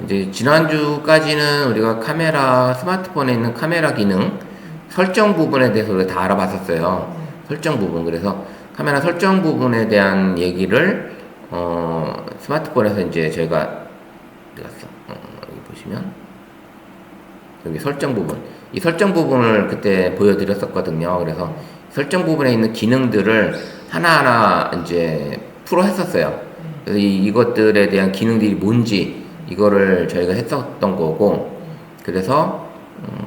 이제 지난주까지는 우리가 카메라, 스마트폰에 있는 카메라 기능 설정 부분에 대해서 우리가 다 알아봤었어요. 설정 부분. 그래서 카메라 설정 부분에 대한 얘기를 스마트폰에서 이제 저희가 어디 갔어? 여기 보시면 여기 설정 부분. 이 설정 부분을 그때 보여드렸었거든요. 그래서 설정 부분에 있는 기능들을 하나하나 이제 풀어 했었어요. 그래서 이것들에 대한 기능들이 뭔지 이거를 저희가 했었던 거고, 그래서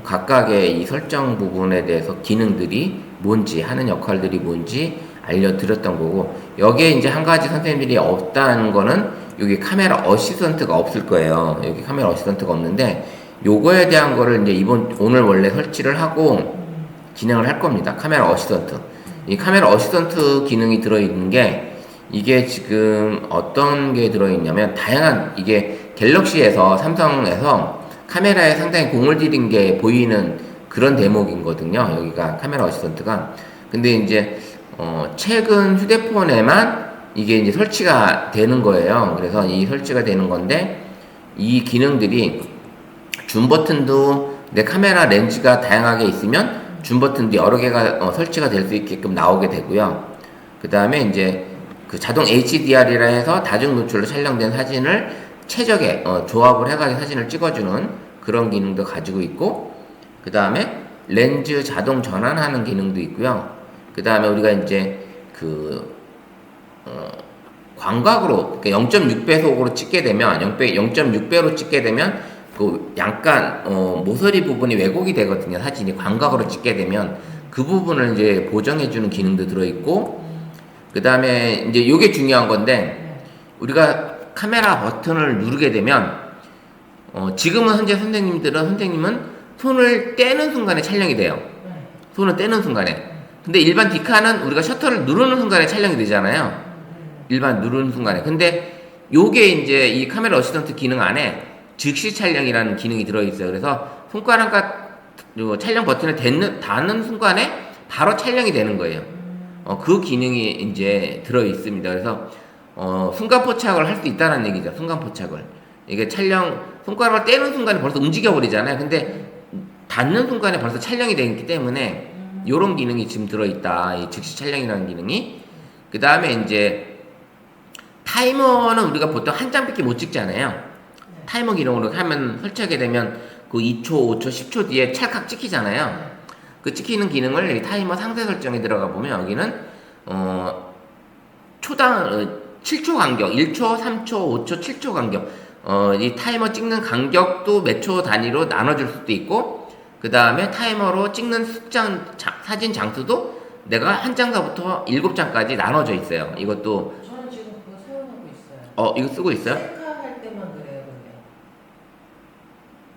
각각의 이 설정 부분에 대해서 기능들이 뭔지, 하는 역할들이 뭔지 알려드렸던 거고, 여기에 이제 한 가지 선생님들이 없다는 거는 여기 카메라 어시스턴트가 없을 거예요. 여기 카메라 어시스턴트가 없는데, 요거에 대한 거를 이제 오늘 원래 설치를 하고 진행을 할 겁니다. 카메라 어시스턴트. 이 카메라 어시스턴트 기능이 들어있는 게, 이게 지금 어떤 게 들어있냐면, 다양한, 이게 갤럭시에서, 삼성에서 카메라에 상당히 공을 들인 게 보이는 그런 대목이거든요. 여기가 카메라 어시스턴트가. 근데 이제, 최근 휴대폰에만 이게 이제 설치가 되는 거예요. 그래서 이 설치가 되는 건데, 이 기능들이 줌 버튼도 내 카메라 렌즈가 다양하게 있으면 줌 버튼도 여러 개가 설치가 될 수 있게끔 나오게 되고요. 그 다음에 이제 그 자동 HDR이라 해서 다중 노출로 촬영된 사진을 최적의 조합을 해가지고 사진을 찍어주는 그런 기능도 가지고 있고, 그 다음에 렌즈 자동 전환하는 기능도 있고요. 그 다음에 우리가 이제 광각으로, 그러니까 0.6배속으로 찍게 되면, 0.6배로 찍게 되면 그 약간 모서리 부분이 왜곡이 되거든요. 사진이 광각으로 찍게 되면 그 부분을 이제 보정해주는 기능도 들어있고, 그 다음에 이제 요게 중요한 건데, 우리가 카메라 버튼을 누르게 되면 지금은 현재 선생님은 손을 떼는 순간에 촬영이 돼요. 손을 떼는 순간에. 근데 일반 디카는 우리가 셔터를 누르는 순간에 촬영이 되잖아요. 일반 누르는 순간에. 근데 요게 이제 이 카메라 어시스턴트 기능 안에 즉시 촬영이라는 기능이 들어있어요. 그래서 손가락과 촬영 버튼을 닿는 순간에 바로 촬영이 되는 거예요. 그 기능이 이제 들어있습니다. 그래서 순간 포착을 할 수 있다는 얘기죠. 순간 포착을. 이게 손가락을 떼는 순간에 벌써 움직여 버리잖아요. 근데 닿는 순간에 벌써 촬영이 되기 때문에 요런 기능이 지금 들어있다. 이 즉시 촬영이라는 기능이. 그 다음에 이제 타이머는 우리가 보통 한 장밖에 못 찍잖아요. 타이머 기능으로 하면 설치하게 되면 그 2초, 5초, 10초 뒤에 찰칵 찍히잖아요. 그 찍히는 기능을 타이머 상세 설정에 들어가 보면 여기는 초당 7초 간격, 1초, 3초, 5초, 7초 간격, 이 타이머 찍는 간격도 몇 초 단위로 나눠줄 수도 있고, 그 다음에 타이머로 찍는 사진 장수도 내가 한 장서부터 7장까지 나눠져 있어요. 이것도. 저는 지금 그거 사용하고 있어요. 이거 쓰고 있어요? 셀카할 때만 그래요, 근데.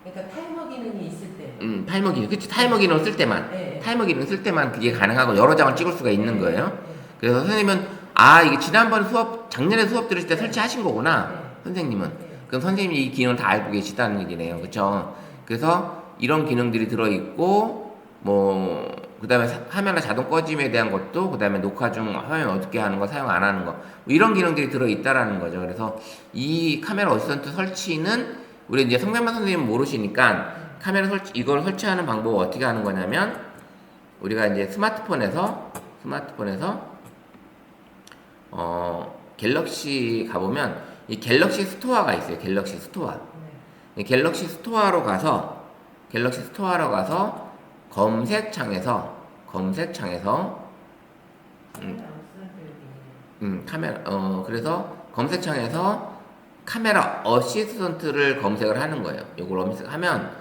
그러니까 타이머 기능이 있을 때. 타이머 기능. 그치, 타이머 기능 쓸 때만. 네. 타이머 기능 쓸 때만 그게 가능하고 여러 장을 찍을 수가 있는 거예요. 네. 그래서 선생님은, 이게 지난번 작년에 수업 들으실 때 설치하신 거구나. 네. 선생님은. 네. 그럼 선생님이 이 기능을 다 알고 계시다는 얘기네요. 그쵸? 그래서 이런 기능들이 들어있고, 그 다음에 화면의 자동 꺼짐에 대한 것도, 그 다음에 녹화 중 화면 어떻게 하는 거, 사용 안 하는 거, 이런 기능들이 들어있다라는 거죠. 그래서 이 카메라 어시스턴트 설치는, 우리 이제 성명만 선생님은 모르시니까, 이걸 설치하는 방법을 어떻게 하는 거냐면, 우리가 이제 스마트폰에서, 갤럭시 가보면, 이 갤럭시 스토어가 있어요. 갤럭시 스토어. 이 갤럭시 스토어로 가서, 검색창에서 그래서 검색창에서 카메라 어시스턴트를 검색을 하는 거예요. 요걸 검색하면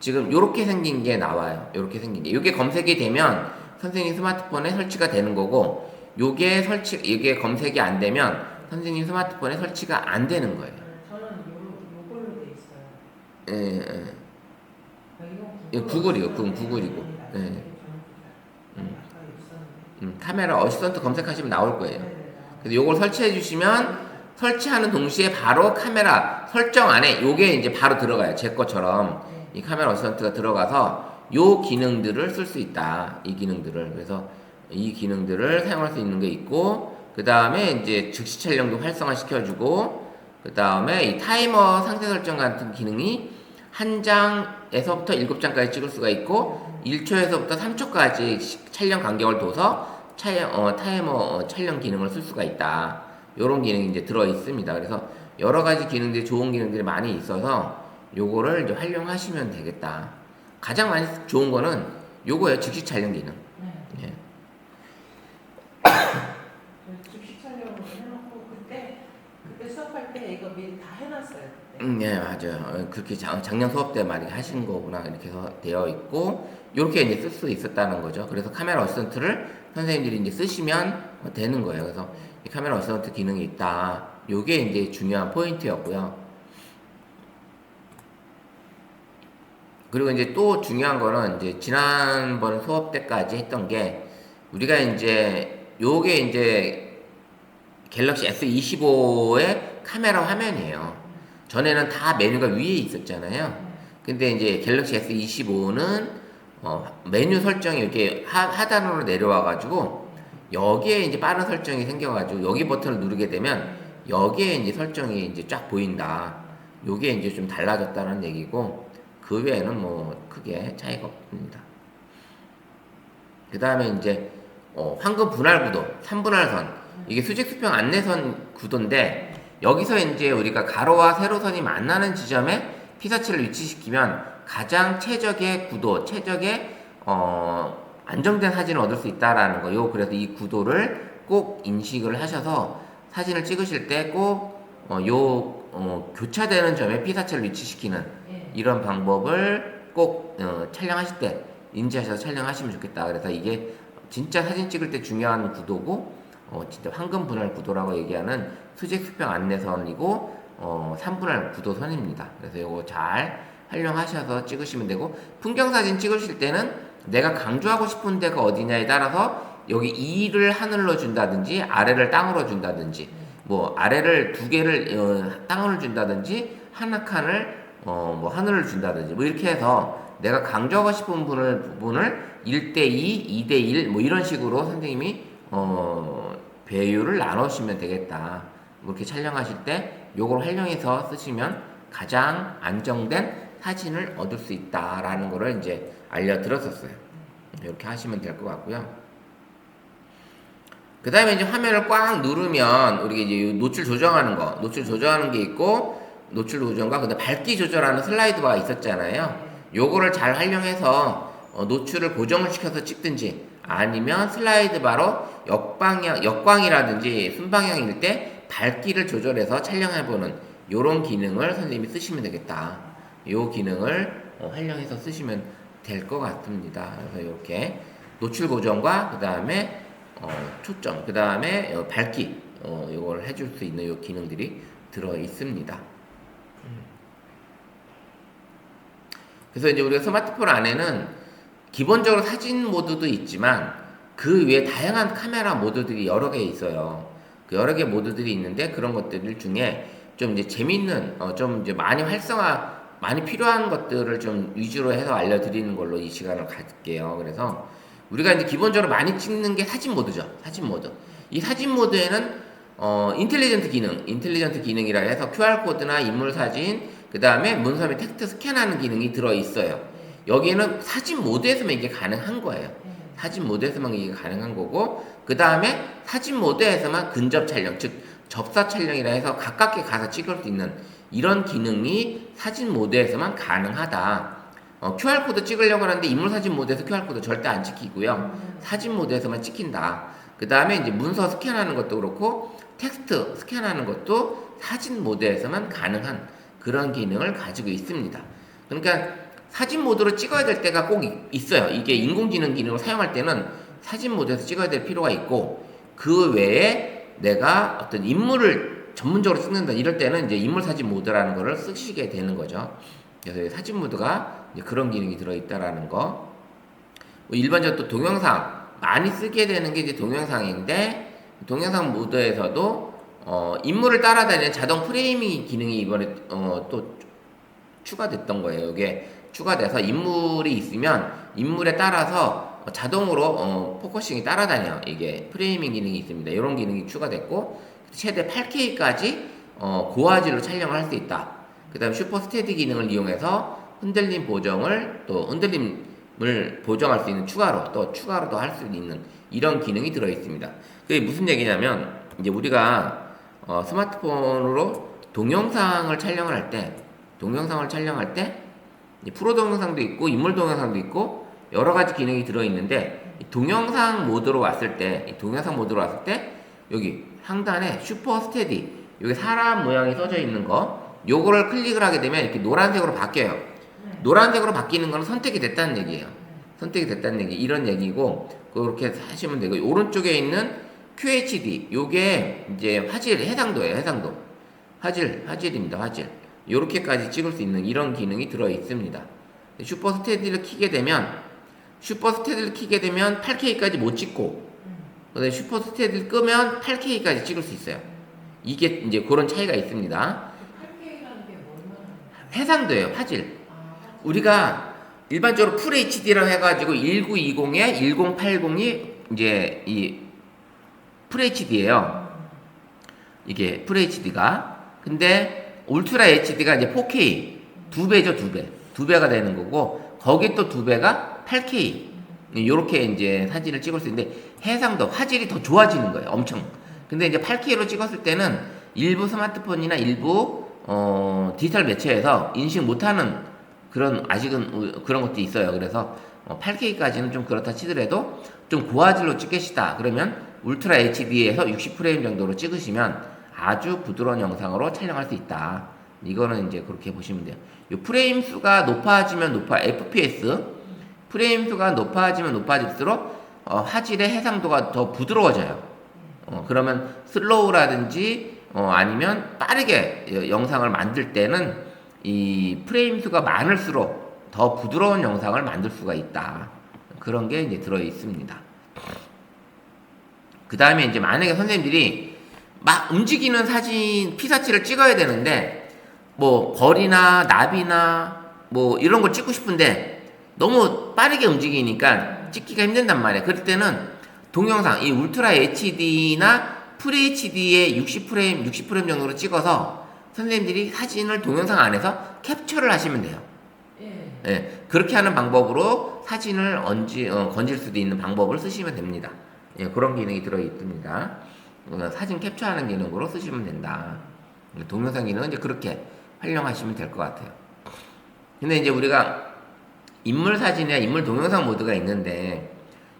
지금 요렇게 생긴 게 나와요. 요렇게 생긴 게. 요게 검색이 되면 선생님 스마트폰에 설치가 되는 거고, 이게 검색이 안 되면 선생님 스마트폰에 설치가 안 되는 거예요. 저는 요걸로 돼 있어요. 예. 구글이요. 그건 구글이고. 네. 카메라 어시스턴트 검색하시면 나올 거예요. 그래서 요걸 설치해 주시면 설치하는 동시에 바로 카메라 설정 안에 요게 이제 바로 들어가요. 제 것처럼 이 카메라 어시스턴트가 들어가서 요 기능들을 쓸 수 있다. 이 기능들을. 그래서 이 기능들을 사용할 수 있는 게 있고, 그 다음에 이제 즉시 촬영도 활성화 시켜주고, 그 다음에 이 타이머 상세 설정 같은 기능이 한 장에서부터 7장까지 찍을 수가 있고 1초에서부터 3초까지 촬영 간격을 둬서 타이머 촬영 기능을 쓸 수가 있다. 요런 기능이 이제 들어 있습니다. 그래서 여러 가지 기능들이 좋은 기능들이 많이 있어서 요거를 이제 활용하시면 되겠다. 가장 많이 좋은 거는 요거예요. 즉시 촬영 기능. 네. 예. 즉시 촬영을 해놓고 그때 수업할 때 이거 미리 다 해놨어요. 그때. 예, 맞아요. 그렇게 작년 수업 때 많이 하신 거구나. 이렇게 해서 되어 있고, 요렇게 이제 쓸 수 있었다는 거죠. 그래서 카메라 어시스턴트를 선생님들이 이제 쓰시면 되는 거예요. 그래서 이 카메라 어시스턴트 기능이 있다. 요게 이제 중요한 포인트였고요. 그리고 이제 또 중요한 거는 이제 지난번 수업 때까지 했던 게 우리가 이제 요게 이제 갤럭시 S25의 카메라 화면이에요. 전에는 다 메뉴가 위에 있었잖아요. 근데 이제 갤럭시 S25는 메뉴 설정이 이렇게 하단으로 내려와가지고 여기에 이제 빠른 설정이 생겨가지고 여기 버튼을 누르게 되면 여기에 이제 설정이 이제 쫙 보인다. 요게 이제 좀 달라졌다는 얘기고 그 외에는 뭐 크게 차이가 없습니다. 그 다음에 이제 황금 분할 구도, 3분할선 이게 수직 수평 안내선 구도인데 여기서 이제 우리가 가로와 세로선이 만나는 지점에 피사체를 위치시키면 가장 최적의 구도, 최적의 안정된 사진을 얻을 수 있다라는 거요. 그래서 이 구도를 꼭 인식을 하셔서 사진을 찍으실 때 꼭 교차되는 점에 피사체를 위치시키는 이런 방법을 꼭 촬영하실 때 인지하셔서 촬영하시면 좋겠다. 그래서 이게 진짜 사진 찍을 때 중요한 구도고 진짜 황금 분할 구도라고 얘기하는 수직 수평 안내선이고 3분할 구도선입니다. 그래서 이거 잘 활용하셔서 찍으시면 되고 풍경 사진 찍으실 때는 내가 강조하고 싶은 데가 어디냐에 따라서 여기 2를 하늘로 준다든지 아래를 땅으로 준다든지 뭐 아래를 2개를 땅으로 준다든지 하나 칸을 뭐 하늘을 준다든지 뭐 이렇게 해서 내가 강조하고 싶은 부분을 1대2, 2대1 뭐 이런 식으로 선생님이 배율을 나누시면 되겠다. 뭐 이렇게 촬영하실 때 요걸 활용해서 쓰시면 가장 안정된 사진을 얻을 수 있다라는 거를 이제 알려드렸었어요. 이렇게 하시면 될 것 같고요. 그 다음에 이제 화면을 꽉 누르면 우리가 이제 노출 조정하는 거, 노출 조정하는 게 있고 노출 조정과 근데 밝기 조절하는 슬라이드 바가 있었잖아요. 요거를 잘 활용해서 노출을 고정을 시켜서 찍든지 아니면 슬라이드 바로 역광이라든지 순방향일 때 밝기를 조절해서 촬영해보는 요런 기능을 선생님이 쓰시면 되겠다. 요 기능을 활용해서 쓰시면 될 것 같습니다. 그래서 이렇게 노출 고정과 그 다음에 초점, 그 다음에 밝기 요걸 해줄 수 있는 요 기능들이 들어 있습니다. 그래서 이제 우리가 스마트폰 안에는 기본적으로 사진 모드도 있지만 그 외에 다양한 카메라 모드들이 여러 개 있어요. 그 여러 개 모드들이 있는데 그런 것들 중에 좀 이제 재밌는 좀 이제 많이 필요한 것들을 좀 위주로 해서 알려드리는 걸로 이 시간을 갖게요. 그래서 우리가 이제 기본적으로 많이 찍는 게 사진 모드죠. 사진 모드. 이 사진 모드에는 인텔리전트 기능이라 해서 QR코드나 인물 사진, 그 다음에 문서 및 텍스트 스캔하는 기능이 들어있어요. 여기에는 사진 모드에서만 이게 가능한 거예요. 사진 모드에서만 이게 가능한 거고, 그 다음에 사진 모드에서만 근접 촬영, 즉 접사 촬영이라 해서 가깝게 가서 찍을 수 있는 이런 기능이 사진 모드에서만 가능하다. QR코드 찍으려고 하는데 인물 사진 모드에서 QR코드 절대 안 찍히고요. 사진 모드에서만 찍힌다. 그 다음에 이제 문서 스캔하는 것도 그렇고 텍스트 스캔하는 것도 사진 모드에서만 가능한 그런 기능을 가지고 있습니다. 그러니까 사진 모드로 찍어야 될 때가 꼭 있어요. 이게 인공지능 기능을 사용할 때는 사진 모드에서 찍어야 될 필요가 있고 그 외에 내가 어떤 인물을 전문적으로 찍는다 이럴 때는 이제 인물 사진 모드라는 거를 쓰시게 되는 거죠. 그래서 사진 모드가 이제 그런 기능이 들어있다라는 거. 뭐 일반적으로 또 동영상 많이 쓰게 되는 게 이제 동영상인데 동영상 모드에서도 인물을 따라다니는 자동 프레이밍 기능이 이번에 또 추가됐던 거예요. 이게 추가돼서 인물이 있으면 인물에 따라서 자동으로 포커싱이 따라다녀요. 이게 프레이밍 기능이 있습니다. 이런 기능이 추가됐고 최대 8K까지 고화질로 촬영을 할 수 있다. 그 다음 슈퍼 스테디 기능을 이용해서 흔들림 보정을 또 흔들림을 보정할 수 있는 추가로도 할 수 있는 이런 기능이 들어 있습니다. 그게 무슨 얘기냐면 이제 우리가 스마트폰으로 동영상을 촬영을 할 때 프로 동영상도 있고 인물 동영상도 있고 여러 가지 기능이 들어 있는데 동영상 모드로 왔을 때 여기 상단에 슈퍼 스테디 여기 사람 모양이 써져 있는 거 요거를 클릭을 하게 되면 이렇게 노란색으로 바뀌어요. 노란색으로 바뀌는 거는 선택이 됐다는 얘기예요. 이런 얘기고 그렇게 하시면 되고 오른쪽에 있는 QHD 요게 이제 화질 해상도 화질입니다. 요렇게까지 찍을 수 있는 이런 기능이 들어 있습니다. 슈퍼 스테디를 키게 되면 8K까지 못 찍고 그다음에 슈퍼 스테디를 끄면 8K까지 찍을 수 있어요. 이게 이제 그런 차이가 있습니다. 8K라는 게 뭐예요? 해상도예요, 화질. 우리가 일반적으로 풀 HD라고 해가지고 1920에 1080이 이제 이 풀 HD예요. 이게 풀 HD가. 근데 울트라 HD가 이제 4K 2배죠, 2배가 되는 거고 거기 또 2배가 8K. 요렇게 이제 사진을 찍을 수 있는데 해상도 화질이 더 좋아지는 거예요, 엄청. 근데 이제 8K로 찍었을 때는 일부 스마트폰이나 일부 디지털 매체에서 인식 못하는 아직은 그런 것도 있어요. 그래서 8K까지는 좀 그렇다 치더라도 좀 고화질로 찍겠다 그러면 울트라 HD에서 60프레임 정도로 찍으시면 아주 부드러운 영상으로 촬영할 수 있다. 이거는 이제 그렇게 보시면 돼요. 이 프레임 수가 높아지면 FPS 프레임 수가 높아질수록 화질의 해상도가 더 부드러워져요. 그러면 슬로우라든지 아니면 빠르게 영상을 만들 때는 이 프레임 수가 많을수록 더 부드러운 영상을 만들 수가 있다. 그런 게 이제 들어 있습니다. 그 다음에 이제 만약에 선생님들이 막 움직이는 피사체를 찍어야 되는데 뭐 벌이나 나비나 뭐 이런 걸 찍고 싶은데 너무 빠르게 움직이니까 찍기가 힘든단 말이에요. 그럴 때는 동영상 이 울트라 HD나 풀 HD의 60프레임 정도로 찍어서 선생님들이 사진을 동영상 안에서 캡처를 하시면 돼요. 예, 그렇게 하는 방법으로 사진을 건질 수도 있는 방법을 쓰시면 됩니다. 예, 그런 기능이 들어 있습니다. 사진 캡처하는 기능으로 쓰시면 된다. 동영상 기능은 이제 그렇게 활용하시면 될 것 같아요. 근데 이제 우리가 인물 사진이나 인물 동영상 모드가 있는데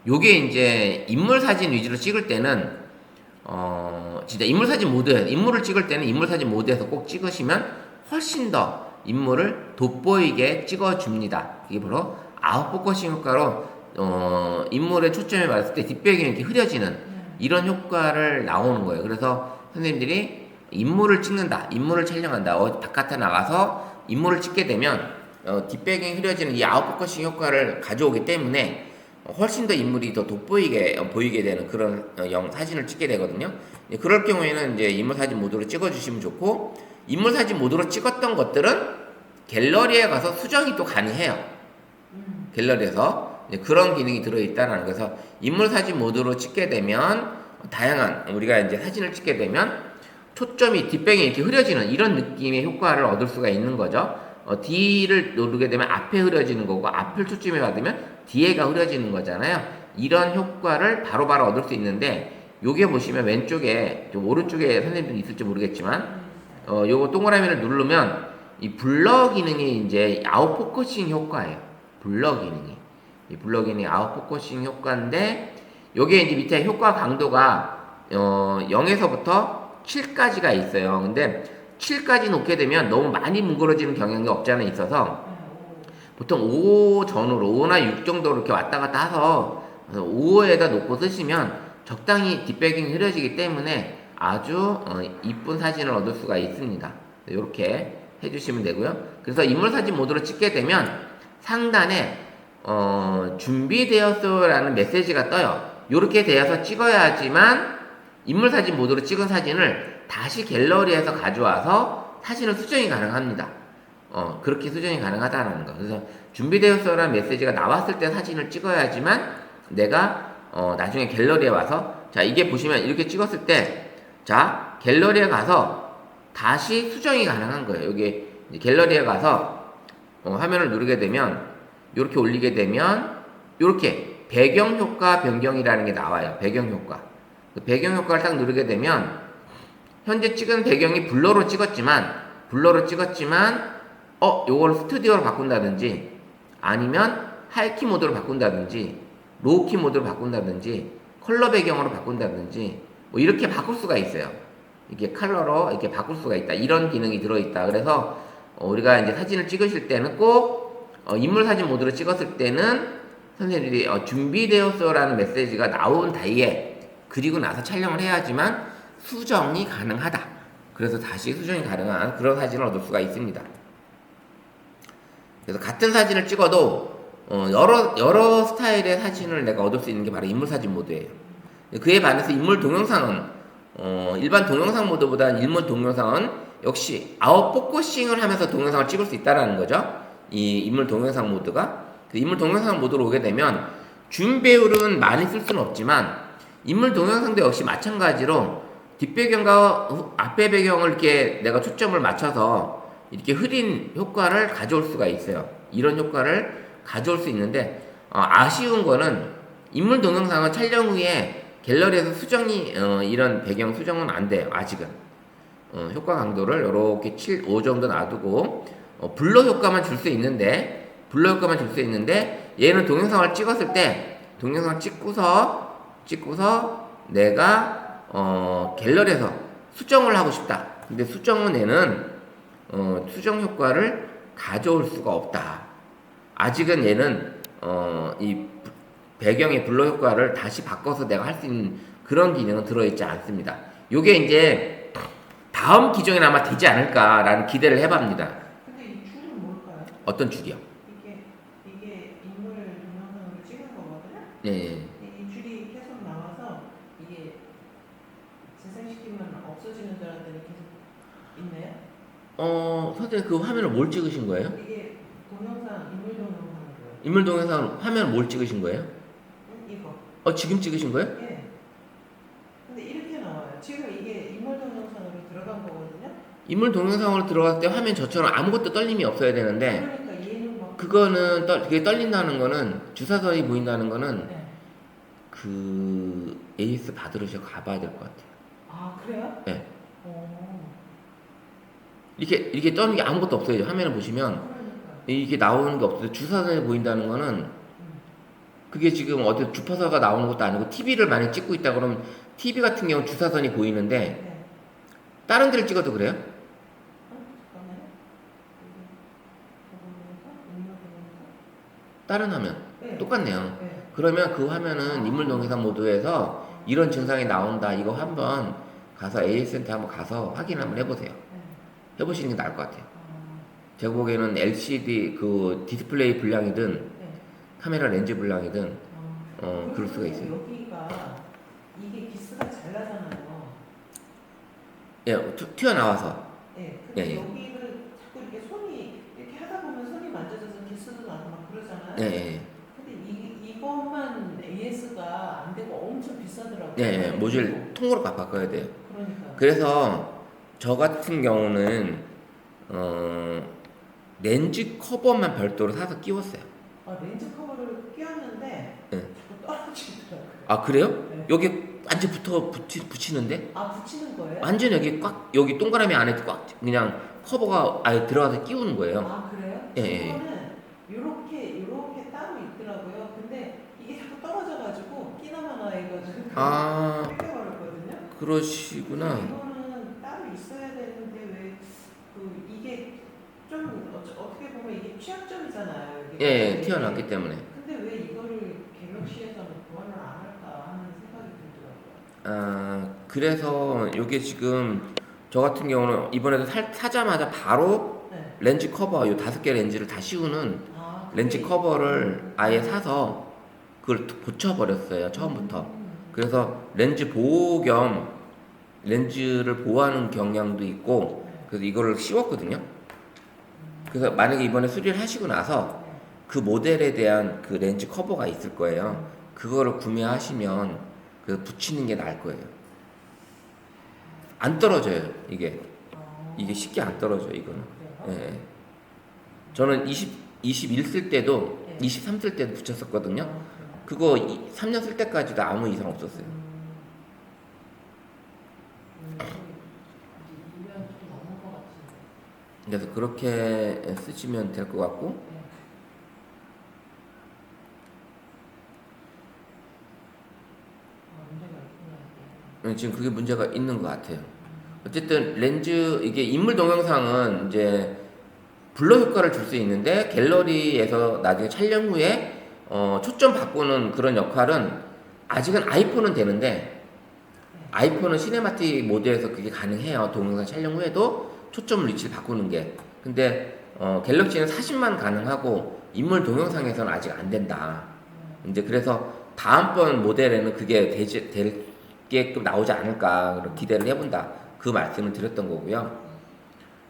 요게 이제 인물 사진 위주로 찍을 때는 진짜 인물을 찍을 때는 인물 사진 모드에서 꼭 찍으시면 훨씬 더 인물을 돋보이게 찍어줍니다. 이게 바로 아웃포커싱 효과로 인물의 초점에 맞았을 때 뒷배경이 이렇게 흐려지는 이런 효과를 나오는 거예요. 그래서 선생님들이 인물을 촬영한다. 바깥에 나가서 인물을 찍게 되면 뒷배경이 흐려지는 이 아웃포커싱 효과를 가져오기 때문에 훨씬 더 인물이 더 돋보이게 보이게 되는 그런 사진을 찍게 되거든요. 그럴 경우에는 이제 인물 사진 모드로 찍어주시면 좋고, 인물 사진 모드로 찍었던 것들은 갤러리에 가서 수정이 또 가능해요. 갤러리에서 그런 기능이 들어있다는 거서 인물 사진 모드로 찍게 되면 다양한 우리가 이제 사진을 찍게 되면 초점이 뒷배경이 이렇게 흐려지는 이런 느낌의 효과를 얻을 수가 있는 거죠. D를 누르게 되면 앞에 흐려지는 거고 앞을 초점에 받으면 뒤에가 흐려지는 거잖아요. 이런 효과를 바로바로 얻을 수 있는데 요게 보시면 왼쪽에 좀 오른쪽에 선생님들이 있을지 모르겠지만 요거 동그라미를 누르면 이 블러 기능이 이제 아웃포커싱 효과예요. 블러 기능이 아웃포커싱 효과인데 요게 이제 밑에 효과 강도가 0에서부터 7까지가 있어요. 근데 7까지 놓게 되면 너무 많이 뭉그러지는 경향이 없지 않아 있어서 보통 5 전후로 5나 6 정도로 이렇게 왔다 갔다 해서 5에다 놓고 쓰시면 적당히 뒷배경이 흐려지기 때문에 아주 이쁜 사진을 얻을 수가 있습니다. 이렇게 해주시면 되고요. 그래서 인물 사진 모드로 찍게 되면 상단에 준비되었어라는 메시지가 떠요. 이렇게 되어서 찍어야지만 인물 사진 모드로 찍은 사진을 다시 갤러리에서 가져와서 사진을 수정이 가능합니다. 그렇게 수정이 가능하다는 거. 그래서 준비되었어라는 메시지가 나왔을 때 사진을 찍어야지만 내가 나중에 갤러리에 와서 자 이게 보시면 이렇게 찍었을 때 자 갤러리에 가서 다시 수정이 가능한 거예요. 여기 이제 갤러리에 가서 화면을 누르게 되면 이렇게 올리게 되면 이렇게 배경 효과 변경이라는 게 나와요. 배경 효과. 그 배경 효과를 딱 누르게 되면 현재 찍은 배경이 블러로 찍었지만 요걸 스튜디오로 바꾼다든지 아니면 하이키 모드로 바꾼다든지 로우키 모드로 바꾼다든지 컬러 배경으로 바꾼다든지 뭐 이렇게 바꿀 수가 있어요. 이게 컬러로 이렇게 바꿀 수가 있다. 이런 기능이 들어있다. 그래서 우리가 이제 사진을 찍으실 때는 꼭 인물 사진 모드로 찍었을 때는 선생님들이 준비되었어라는 메시지가 나온 다이에 그리고 나서 촬영을 해야지만 수정이 가능하다. 그래서 다시 수정이 가능한 그런 사진을 얻을 수가 있습니다. 그래서 같은 사진을 찍어도 여러 스타일의 사진을 내가 얻을 수 있는 게 바로 인물 사진 모드예요. 그에 반해서 인물 동영상은 일반 동영상 모드보다는 인물 동영상은 역시 아웃포커싱을 하면서 동영상을 찍을 수 있다라는 거죠. 이 인물 동영상 모드가 그 인물 동영상 모드로 오게 되면 줌 배율은 많이 쓸 수는 없지만 인물 동영상도 역시 마찬가지로 뒷배경과 앞에 배경을 이렇게 내가 초점을 맞춰서 이렇게 흐린 효과를 가져올 수가 있어요. 이런 효과를 가져올 수 있는데 아쉬운 거는 인물 동영상은 촬영 후에 갤러리에서 수정이 이런 배경 수정은 안 돼요. 아직은 효과 강도를 이렇게 7, 5 정도 놔두고 블러 효과만 줄 수 있는데 얘는 동영상을 찍었을 때 동영상 찍고서 내가 갤러리에서 수정을 하고 싶다. 근데 수정은 얘는 수정 효과를 가져올 수가 없다. 아직은 얘는 이 배경의 블러 효과를 다시 바꿔서 내가 할 수 있는 그런 기능은 들어있지 않습니다. 요게 이제 다음 기종에 아마 되지 않을까라는 기대를 해봅니다. 근데 이 줄은 뭘까요? 어떤 줄이요? 이게 인물 동영상으로 찍은 거거든요. 네. 이 줄이 계속 나와서 이게 재생시키면 없어지는 줄 알았더니 계속 있네요. 선생님 그 화면을 뭘 찍으신 거예요? 이게 동영상, 인물 동영상으로요. 인물 동영상 화면 뭘 찍으신 거예요? 이거. 지금 찍으신 거예요? 예. 근데 이렇게 나와요. 지금 이게 인물 동영상으로 들어간 거거든요. 인물 동영상으로 들어갔을 때 화면 저처럼 아무것도 떨림이 없어야 되는데 그러니까 얘는 막 그거는 그게 떨린다는 거는 주사선이 보인다는 거는 네. 그 AS 받으러 가봐야 될 것 같아요. 아 그래요? 네. 오. 이렇게 떠는 게 아무것도 없어요. 화면을 보시면 그러니까. 이게 나오는 게 없어요. 주사선이 보인다는 거는 그게 지금 어디 주파수가 나오는 것도 아니고 TV를 만약 찍고 있다 그러면 TV 같은 경우는 주사선이 보이는데 네. 다른 데를 찍어도 그래요? 잠깐만요. 다른 화면 네. 똑같네요. 네. 그러면 그 화면은 인물 동영상 모드에서 이런 증상이 나온다. 이거 한번 가서 AS한테 한번 가서 확인 한번 해보세요. 네. 해보시는 게 나을 것 같아요. 제가 보기에는 LCD 그 디스플레이 불량이든 네. 카메라 렌즈 불량이든 그럴 수가 그리고 있어요. 여기가 이게 기스가 잘 나잖아요. 예, 튀어나와서. 네. 근데 예, 예. 여기를 자꾸 이렇게 손이 이렇게 하다 보면 손이 만져져서 기스도 나고 막 그러잖아요. 예, 예. 근데 이것만 AS가 안 되고 엄청 비싸더라고요. 예, 예. 모듈 통으로 바꿔야 돼요. 그러니까. 그래서 저 같은 경우는 렌즈 커버만 별도로 사서 끼웠어요. 렌즈 커버를 끼웠는데 네. 자꾸 떨어지더라고요. 아 그래요? 네. 여기 완전 붙이는데? 붙이는 거예요? 완전 여기 동그라미 안에 꽉 그냥 커버가 아예 들어가서 끼우는 거예요. 그래요? 예, 예. 이거는 요렇게 따로 있더라고요. 근데 이게 자꾸 떨어져가지고 끼나마나 해가지고 뺏겨버렸거든요. 그러시구나. 이거는 따로 있어야 되는데 왜 이게 좀 어떻게 보면 이게 취약점이잖아요. 예, 튀어나왔기 때문에. 근데 왜 이거를 갤럭시에서는 보완을 안 할까 하는 생각이 들더라고요. 그래서 요게 지금 저 같은 경우는 이번에도 사자마자 바로 네. 렌즈 커버 요 5개 렌즈를 다 씌우는 렌즈 커버를 아예 사서 그걸 고쳐버렸어요. 처음부터. 그래서 렌즈 보호 겸 렌즈를 보호하는 경향도 있고 그래서 이거를 씌웠거든요. 그래서 만약에 이번에 수리를 하시고 나서 그 모델에 대한 그 렌즈 커버가 있을 거예요. 그거를 구매하시면 그 붙이는 게 나을 거예요. 안 떨어져요, 이게. 이게 쉽게 안 떨어져 이거는. 그래요? 예. 저는 21 쓸 때도 네. 23 쓸 때도 붙였었거든요. 그래요? 그거 3년 쓸 때까지도 아무 이상 없었어요. 이제 2년 좀 넘은 것 같은데. 그래서 그렇게 쓰시면 될 것 같고, 네. 문제가 있구나 이게. 지금 그게 문제가 있는 것 같아요. 어쨌든 렌즈 이게 인물 동영상은 이제 블러 효과를 줄 수 있는데 갤러리에서 나중에 촬영 후에 초점 바꾸는 그런 역할은 아직은 아이폰은 되는데 아이폰은 시네마틱 모드에서 그게 가능해요. 동영상 촬영 후에도 초점 위치를 바꾸는 게. 근데 갤럭시는 사진만 가능하고 인물 동영상에서는 아직 안 된다. 이제 그래서 다음번 모델에는 그게 되게끔 나오지 않을까 기대를 해본다. 그 말씀을 드렸던 거고요.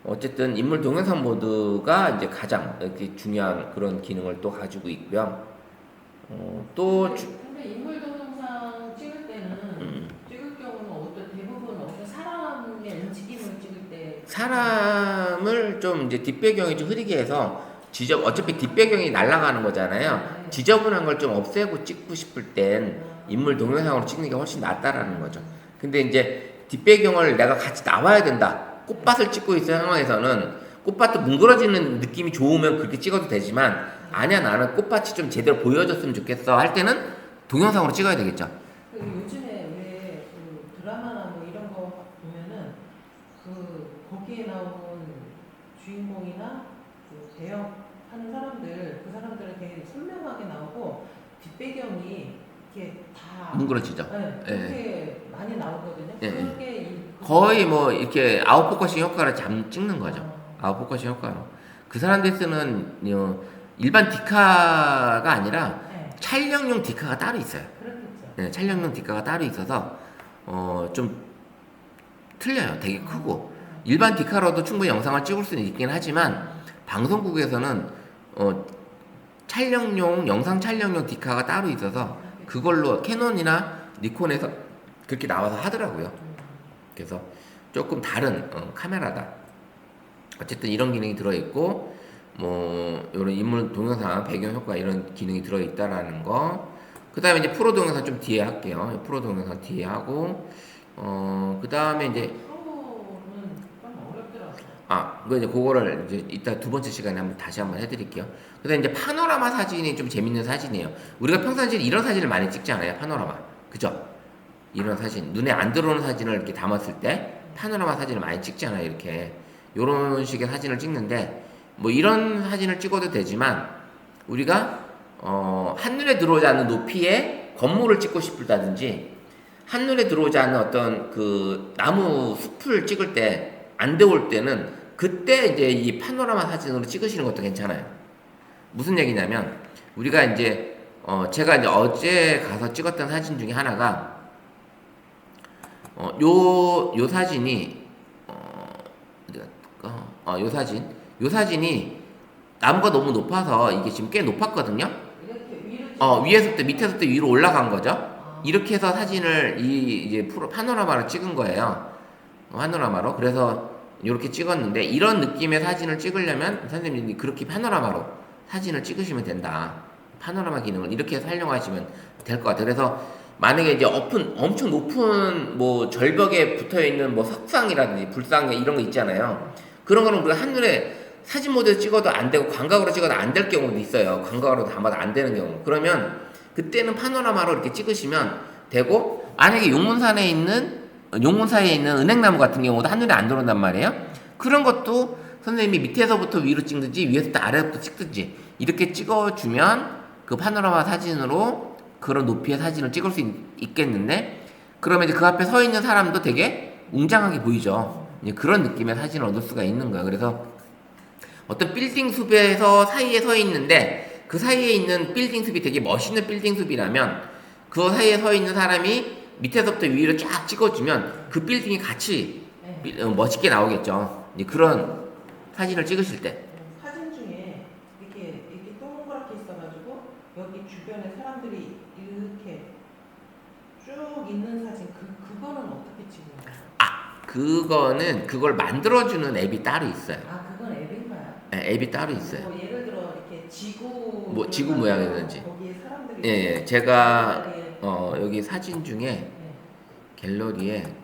어쨌든 인물 동영상 모드가 이제 가장 이렇게 중요한 그런 기능을 또 가지고 있고요. 근데 인물 동영상 찍을 때는 찍을 경우는 대부분 어떤 사람의 움직임을 찍을 때 사람을 좀 이제 뒷배경이 좀 흐리게 해서 어차피 뒷배경이 날아가는 거잖아요. 지저분한 걸 좀 없애고 찍고 싶을 땐 인물 동영상으로 찍는 게 훨씬 낫다라는 거죠. 근데 이제 뒷배경을 내가 같이 나와야 된다. 꽃밭을 찍고 있는 상황에서는 꽃밭도 뭉그러지는 느낌이 좋으면 그렇게 찍어도 되지만 아니야 나는 꽃밭이 좀 제대로 보여줬으면 좋겠어 할 때는 동영상으로 찍어야 되겠죠. 요즘에 왜 그 드라마나 뭐 이런 거 보면은 거기에 나오는 주인공이나 그 배역하는 사람들 그 사람들은 되게 선명하게 나오고 뒷배경이 이렇게 다 뭉그러지죠. 네, 그렇게 많이 나오거든요. 예, 예. 그게 거의 뭐 이렇게 아웃포커싱 효과를 찍는 거죠. 아웃포커싱 효과로. 그 사람들이 쓰는 일반 디카가 아니라 네, 촬영용 디카가 따로 있어요. 그렇겠죠. 네, 촬영용 디카가 따로 있어서 좀 틀려요. 되게 크고 일반 디카로도 충분히 영상을 찍을 수는 있긴 하지만 방송국에서는 영상 촬영용 디카가 따로 있어서 그걸로 캐논이나 니콘에서 그렇게 나와서 하더라고요. 그래서 조금 다른 카메라다. 어쨌든 이런 기능이 들어있고 뭐 이런 인물 동영상 배경 효과 이런 기능이 들어있다라는 거. 그 다음에 이제 프로 동영상 좀 뒤에 할게요. 프로 동영상 뒤에 하고 그 다음에 이제 프로는 좀 어렵더라고요. 이제 그거를 이제 이따 두 번째 시간에 다시 한번 해드릴게요. 그다음 이제 파노라마 사진이 좀 재밌는 사진이에요. 우리가 평상시에 이런 사진을 많이 찍잖아요. 파노라마, 그죠? 이런 사진, 눈에 안 들어오는 사진을 이렇게 담았을 때 파노라마 사진을 많이 찍잖아요. 이렇게 요런 식의 사진을 찍는데 뭐 이런 사진을 찍어도 되지만 우리가 한눈에 들어오지 않는 높이에 건물을 찍고 싶다든지 한눈에 들어오지 않는 어떤 그 나무 숲을 찍을 때 안 들어올 때는 그때 이제 이 파노라마 사진으로 찍으시는 것도 괜찮아요. 무슨 얘기냐면 우리가 이제 제가 이제 어제 가서 찍었던 사진 중에 하나가 요 사진이 요 사진이 나무가 너무 높아서 이게 지금 꽤 높았거든요. 이렇게 위에서부터 밑에서부터 위로 올라간 거죠. 이렇게 해서 사진을 이제 파노라마로 찍은 거예요. 파노라마로. 그래서 이렇게 찍었는데 이런 느낌의 사진을 찍으려면 선생님이 그렇게 파노라마로 사진을 찍으시면 된다. 파노라마 기능을 이렇게 해서 활용하시면 될 것 같아요. 그래서 만약에 이제 엄청 높은 뭐 절벽에 붙어 있는 뭐 석상이라든지 불상 이런 거 있잖아요. 그런 거는 우리가 한눈에 사진 모드에 찍어도 안 되고 광각으로 찍어도 안 될 경우도 있어요. 광각으로 담아도 안 되는 경우. 그러면 그때는 파노라마로 이렇게 찍으시면 되고 만약에 용문사에 있는 은행나무 같은 경우도 한눈에 안 들어온단 말이에요. 그런 것도 선생님이 밑에서부터 위로 찍든지 위에서부터 아래부터 찍든지 이렇게 찍어주면 그 파노라마 사진으로 그런 높이의 사진을 찍을 수 있겠는데 그러면 이제 그 앞에 서 있는 사람도 되게 웅장하게 보이죠. 이제 그런 느낌의 사진을 얻을 수가 있는 거예요. 그래서 어떤 빌딩 숲에서 사이에 서 있는데 그 사이에 있는 빌딩 숲이 되게 멋있는 빌딩 숲이라면 그 사이에 서 있는 사람이 밑에서부터 위로 쫙 찍어주면 그 빌딩이 같이 멋있게 나오겠죠. 이제 그런 사진을 찍으실 때. 사진 중에 이렇게 동그랗게 있어가지고 여기 주변에 사람들이 이렇게 쭉 있는 사진 그거는 어떻게 찍는 거예요? 그거는 그걸 만들어주는 앱이 따로 있어요. 아, 그건 앱인가요? 네, 앱이 따로 있어요. 뭐 예를 들어 이렇게 지구 뭐 지구 모양이든지. 거기에 사람들이 예, 예. 제가 여기 사진 중에 네. 갤러리에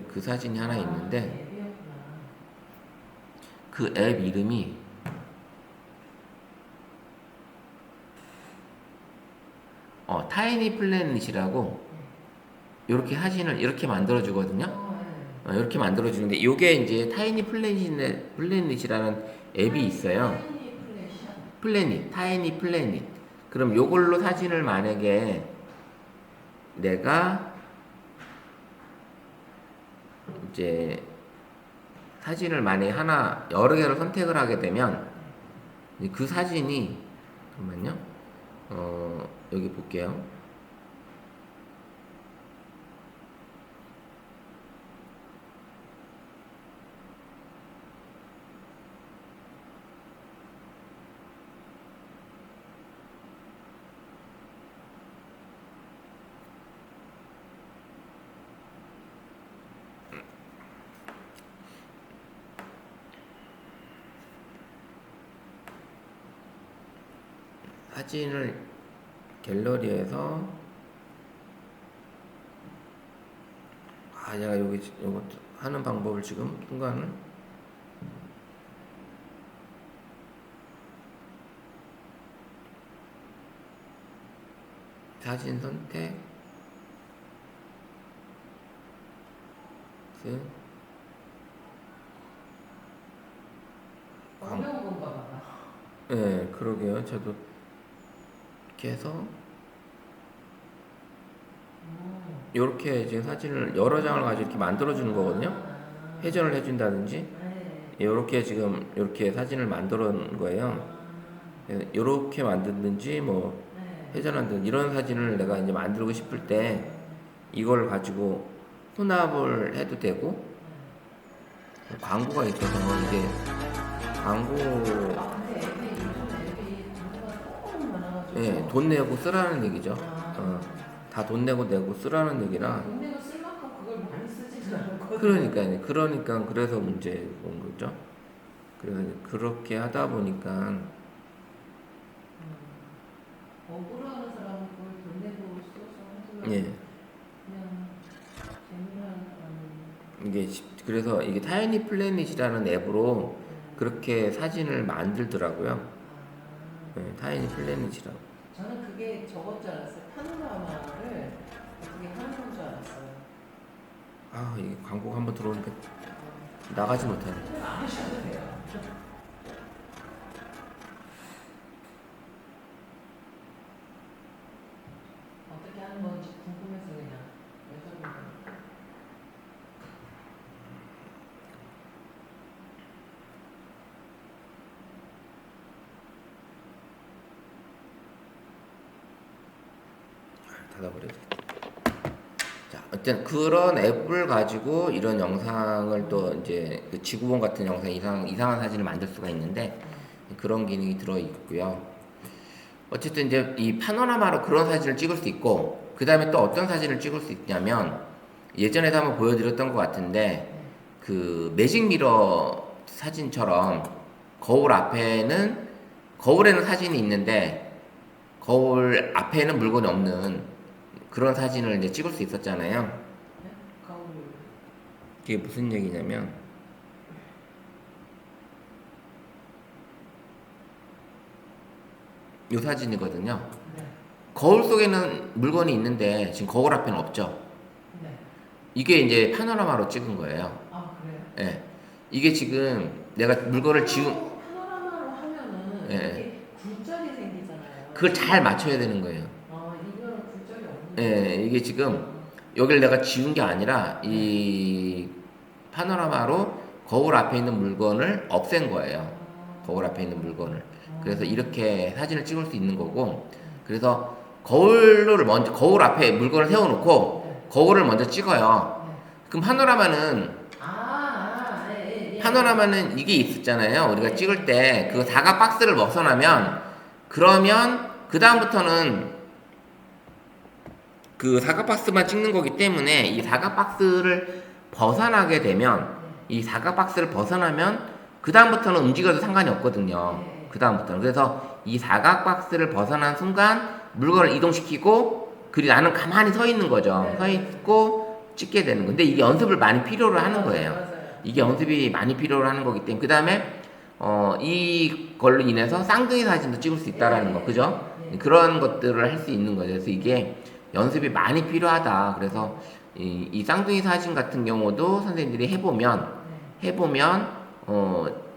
그 사진이 하나 있는데 앱이었구나. 그 앱 이름이 타이니 플래닛이라고 이렇게 사진을 이렇게 만들어 주거든요. 네. 이렇게 만들어 주는데 요게 이제 타이니 플래닛이라는 앱이 있어요. 타이니 플래시야? 타이니 플래닛. 그럼 요걸로 사진을 만약에 내가 이제 사진을 만약에 하나 여러 개를 선택을 하게 되면 이제 그 사진이 잠깐만요. 여기 볼게요. 사진을 갤러리에서 제가 여기 이거 하는 방법을 지금 순간을 사진 선택 어려운 건가 봐. 네, 그러게요. 저도 이렇게 해서 이렇게 지금 사진을 여러 장을 가지고 이렇게 만들어 주는 거거든요. 회전을 해준다든지 네. 이렇게 지금 이렇게 사진을 만들어 놓은 거예요. 이렇게 만든든지 뭐 네. 회전한든 이런 사진을 내가 이제 만들고 싶을 때 이걸 가지고 혼합을 해도 되고 광고가 있어서 이게 광고 근데 앱이 광고가 조금 많아가지고. 예, 돈 내고 쓰라는 얘기죠. 다 돈 내고 쓰라는 얘기라. 돈 내고 쓸 만큼 그걸 많이 쓰지는 않거든. 그러니까 그래서 문제인 거죠. 그래서 그렇게 하다 보니까 억울하는 사람은 그걸 돈 내고 써서 하지만 예, 그냥 재미난 사람은 그래서 이게 타이니 플래닛이라는 앱으로 그렇게 사진을 만들더라고요. 네, 타이니 플래닛이라고. 저는 그게 저것 줄 알았어요. 파노라마를 어떻게 하는 건 줄 알았어요. 이게 광고가 한번 들어오니까 나가지 못하네. 안 하셔도 돼요. 어떻게 하는 건지 궁금해서 그냥 여쭤본 거예요. 닫아버려야지. 자, 어쨌든 그런 앱을 가지고 이런 영상을 또 이제 그 지구본 같은 영상 이상한 사진을 만들 수가 있는데 그런 기능이 들어 있고요. 어쨌든 이제 이 파노라마로 그런 사진을 찍을 수 있고 그 다음에 또 어떤 사진을 찍을 수 있냐면 예전에도 한번 보여드렸던 것 같은데 그 매직 미러 사진처럼 거울에는 사진이 있는데 거울 앞에는 물건이 없는 그런 사진을 이제 찍을 수 있었잖아요. 네? 거울. 이게 무슨 얘기냐면 이 사진이거든요. 네. 거울 속에는 물건이 있는데 지금 거울 앞에는 없죠. 네. 이게 이제 파노라마로 찍은 거예요. 아, 그래요? 예. 이게 지금 내가 물건을 파노라마로 하면은 예. 이게 굴절이 생기잖아요. 그걸 잘 맞춰야 되는 거예요. 이거는 굴절이 없는 예, 이게 지금 여기를 내가 지운 게 아니라 이 파노라마로 거울 앞에 있는 물건을 없앤 거예요. 거울 앞에 있는 물건을. 그래서 이렇게 사진을 찍을 수 있는 거고, 그래서 거울 앞에 물건을 세워놓고 거울을 먼저 찍어요. 그럼 파노라마는 이게 있었잖아요. 우리가 찍을 때 그 사각 박스를 벗어나면 그러면 그 다음부터는 그 사각 박스만 찍는 거기 때문에 이 사각 박스를 벗어나게 되면 이 사각 박스를 벗어나면 그 다음부터는 움직여도 상관이 없거든요. 그 다음부터는. 그래서 이 사각 박스를 벗어난 순간 물건을 이동시키고 그리고 나는 가만히 서 있는 거죠. 서 있고 찍게 되는 거. 근데 이게 연습을 많이 필요로 하는 거예요. 이게 연습이 많이 필요로 하는 거기 때문에 그 다음에 이걸로 인해서 쌍둥이 사진도 찍을 수 있다라는 거, 그죠? 그런 것들을 할 수 있는 거죠. 그래서 이게 연습이 많이 필요하다. 그래서 이 쌍둥이 사진 같은 경우도 선생님들이 해보면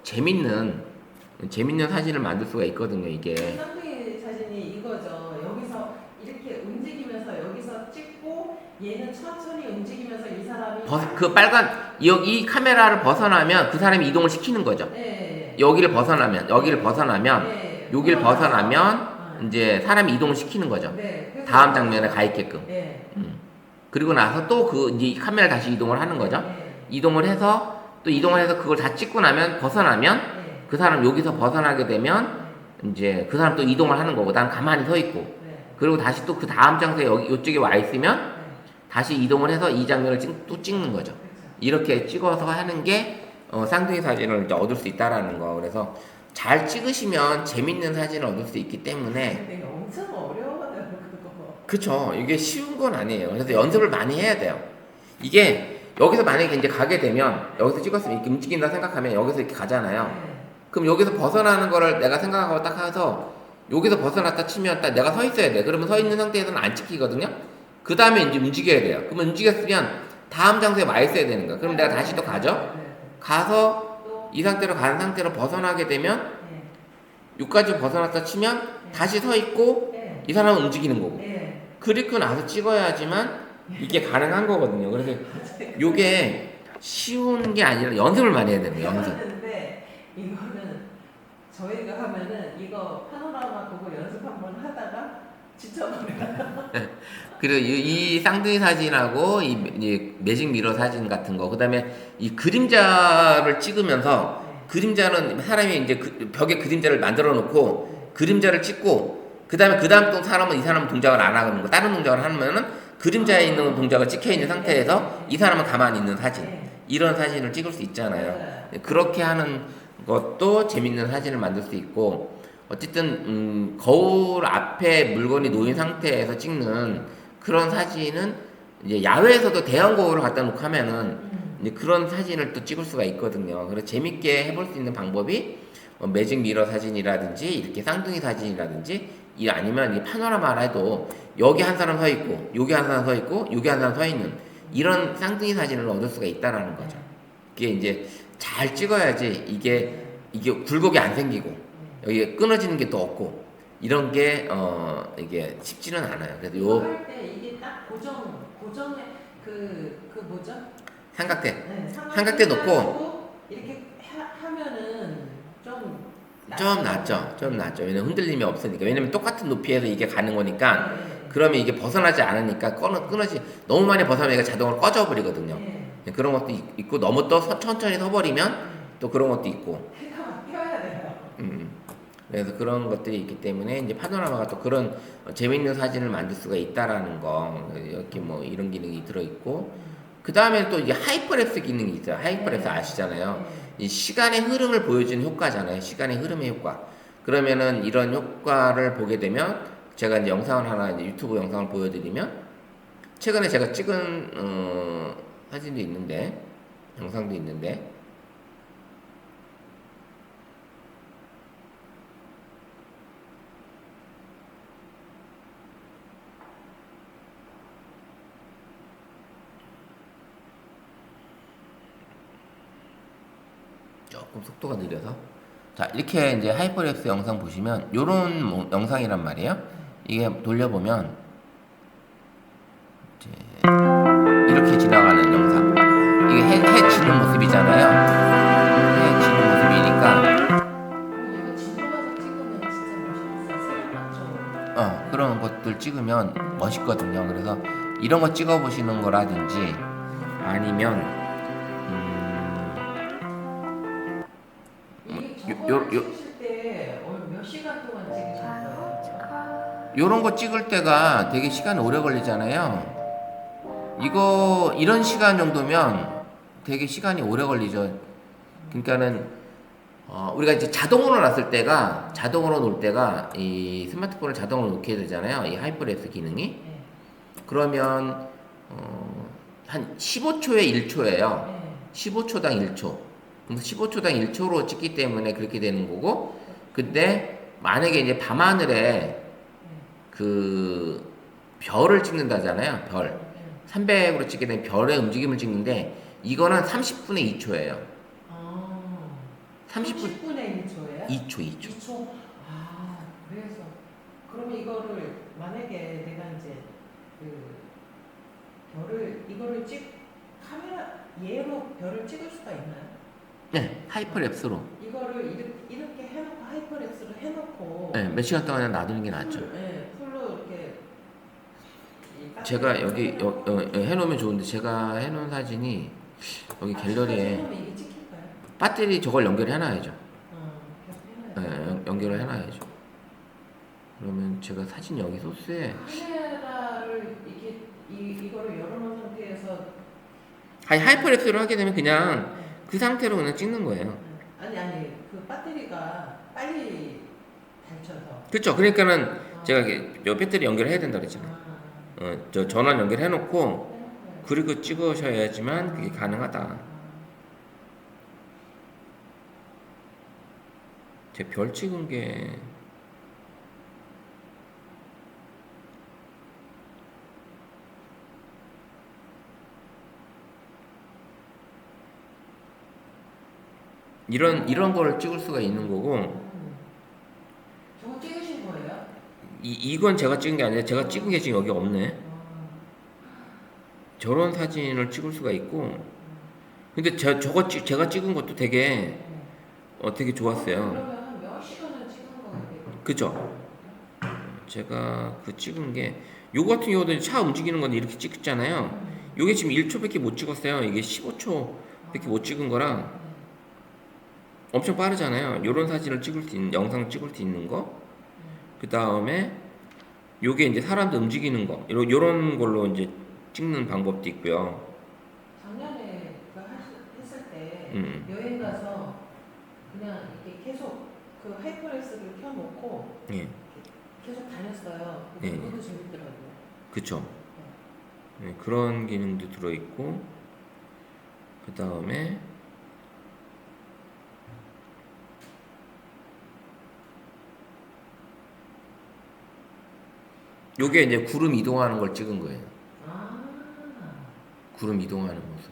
재밌는 사진을 만들 수가 있거든요. 이게 쌍둥이 사진이 이거죠. 여기서 이렇게 움직이면서 여기서 찍고 얘는 천천히 움직이면서 이 사람이 그 빨간 이 카메라를 벗어나면 그 사람이 이동을 시키는 거죠. 여기를 벗어나면 여기를 벗어나면 이제 사람이 이동을 시키는 거죠. 다음 장면에 가 있게끔. 그리고 나서 또 이제 카메라 다시 이동을 하는 거죠. 이동을 해서 그걸 다 찍고 나면 벗어나면 그 사람 여기서 벗어나게 되면 이제 그 사람 또 이동을 하는 거고 난 가만히 서 있고 그리고 다시 또 그 다음 장소에 이쪽에 와 있으면 다시 이동을 해서 이 장면을 또 찍는 거죠. 이렇게 찍어서 하는 게 쌍둥이 사진을 이제 얻을 수 있다라는 거. 그래서 잘 찍으시면 재밌는 사진을 얻을 수 있기 때문에. 근데 엄청 어려워요 그거. 그쵸. 이게 쉬운 건 아니에요. 그래서 연습을 많이 해야 돼요. 이게 여기서 만약에 이제 가게 되면 여기서 찍었으면 이렇게 움직인다 생각하면 여기서 이렇게 가잖아요. 그럼 여기서 벗어나는 거를 내가 생각하고 딱 해서 여기서 벗어났다 치면 딱 내가 서 있어야 돼. 그러면 서 있는 상태에서는 안 찍히거든요. 그 다음에 이제 움직여야 돼요. 그러면 움직였으면 다음 장소에 와 있어야 되는 거야. 그럼 내가 다시 또 가죠. 가서 이 상태로 간 상태로 벗어나게 되면 여기까지 벗어났다 치면 다시 서 있고 이 사람은 움직이는 거고. 그리고 나서 찍어야지만 이게 가능한 거거든요. 그래서 이게 쉬운 게 아니라 연습을 많이 해야 돼요. 연습. 근데 이거는 저희가 하면은 이거 파노라마 보고 연습 한번 하다가 지쳐버려요. 그리고 이 쌍둥이 사진하고 이 매직 미러 사진 같은 거, 그다음에 이 그림자를 찍으면서 그림자는 사람이 이제 벽에 그림자를 만들어 놓고 그림자를 찍고 그다음 또 사람은 이 사람 동작을 안 하는 거, 다른 동작을 하면은 그림자에 있는 동작을 찍혀 있는 상태에서 이 사람은 가만히 있는 사진, 이런 사진을 찍을 수 있잖아요. 그렇게 하는 것도 재밌는 사진을 만들 수 있고, 어쨌든 거울 앞에 물건이 놓인 상태에서 찍는 그런 사진은 이제 야외에서도 대형 거울을 갖다 놓고 하면은 이제 그런 사진을 또 찍을 수가 있거든요. 그래서 재밌게 해볼 수 있는 방법이 매직 미러 사진이라든지 이렇게 쌍둥이 사진이라든지 아니면 이 파노라마라 해도 여기 한 사람 서 있고 여기 한 사람 서 있고 여기 한 사람 서 있는 이런 쌍둥이 사진을 얻을 수가 있다라는 거죠. 그게 이제 잘 찍어야지 이게 굴곡이 안 생기고 여기 끊어지는 게 또 없고 이런 게 이게 쉽지는 않아요. 그래서 할 때 이게 딱 고정의 그 뭐죠? 삼각대. 네, 삼각대 놓고 이렇게 하면은 좀 낫죠. 왜냐면 흔들림이 없으니까. 왜냐면 똑같은 높이에서 이게 가는 거니까. 그러면 이게 벗어나지 않으니까 끊어지 너무 많이 벗어나니까 자동으로 꺼져 버리거든요. 그런 것도 있고 너무 또 천천히 서버리면 또 그런 것도 있고. 펴야 돼요. 그래서 그런 것들이 있기 때문에 이제 파노라마가 또 그런 재밌는 사진을 만들 수가 있다라는 거. 이렇게 뭐 이런 기능이 들어 있고. 그 다음에 또 이게 하이퍼랩스 기능이 있어요. 하이퍼랩스 아시잖아요. 이 시간의 흐름을 보여주는 효과잖아요. 시간의 흐름의 효과. 그러면은 이런 효과를 보게 되면 제가 이제 영상을 하나 이제 유튜브 영상을 보여드리면 최근에 제가 찍은 사진도 있는데 영상도 있는데 조금 속도가 느려서 자 이렇게 이제 하이퍼랩스 영상 보시면 요런 영상이란 말이에요. 이게 돌려보면 이제 이렇게 지나가는 영상 이게 해 지는 모습이잖아요. 해 지는 모습이니까 이거 진도 가서 찍으면 진짜 멋있어요. 세련하죠. 그런 것들 찍으면 멋있거든요. 그래서 이런 거 찍어 보시는 거라든지 아니면 찍으실 때 몇 시간 동안 찍으셨어요? 요런 거 찍을 때가 되게 시간이 오래 걸리잖아요. 이런 시간 정도면 되게 시간이 오래 걸리죠. 그러니까는 우리가 이제 자동으로 놓을 때가 이 스마트폰을 자동으로 놓게 되잖아요. 이 하이퍼레스 기능이. 네. 그러면 한 15초에 1초예요. 네. 15초당 1초. 그럼 15초당 1초로 찍기 때문에 그렇게 되는 거고. 근데 만약에 이제 밤하늘에 그 별을 찍는다잖아요. 별. 300으로 찍게 되면 별의 움직임을 찍는데 이거는 30분에 2초예요. 30분에 1초예요? 2초. 2초? 아, 그래서 그러면 이거를 만약에 내가 이제 그 별을 이거를 카메라 얘로 별을 찍을 수가 있나요? 네, 하이퍼랩스로. 이거를 이렇게 해놓고 하이퍼랩스로 해놓고 네, 몇 시간 동안 놔두는 게 낫죠. 네, 풀로 이렇게 제가 여기 해놓으면 좋은데 제가 해놓은 사진이 여기 갤러리에 이게 찍힐까요? 배터리 저걸 연결해 놔야죠. 계속 해놔요. 네, 연결을 해놔야죠. 그러면 제가 사진 여기 소스에 카메라를 이거를 열어놓은 상태에서 하이퍼랩스를 하게 되면 그냥 그 상태로 그냥 찍는 거예요. 아니 그 배터리가 빨리 닳쳐서 그렇죠. 그러니까는 제가 요 배터리 연결해야 된다 그랬잖아요. 저 전원 연결해놓고 그리고 찍으셔야지만 그게 가능하다. 제 별 찍은 게 이런 거를 찍을 수가 있는 거고. 저거 찍으신 거예요? 이건 제가 찍은 게 아니라 제가 찍은 게 지금 여기 없네. 저런 사진을 찍을 수가 있고. 근데 제가 찍은 것도 되게 되게 좋았어요. 그러면 한 몇 시간을 찍은 거예요? 그죠? 제가 그 찍은 게 요거 같은 경우도 차 움직이는 건데 이렇게 찍잖아요. 요게 지금 1초밖에 못 찍었어요. 이게 15초밖에 못 찍은 거랑 엄청 빠르잖아요. 요런 사진을 찍을 수 있는, 영상 찍을 수 있는 거. 그 다음에 요게 이제 사람들 움직이는 거. 요런 걸로 이제 찍는 방법도 있고요. 작년에 했을 때 여행 가서 그냥 이렇게 계속 그 하이퍼레스를 켜놓고 예. 계속 다녔어요. 예. 그것도 재밌더라고요. 그쵸. 네, 그런 기능도 들어있고, 그 다음에 요게 이제 구름 이동하는 걸 찍은 거예요. 구름 이동하는 모습.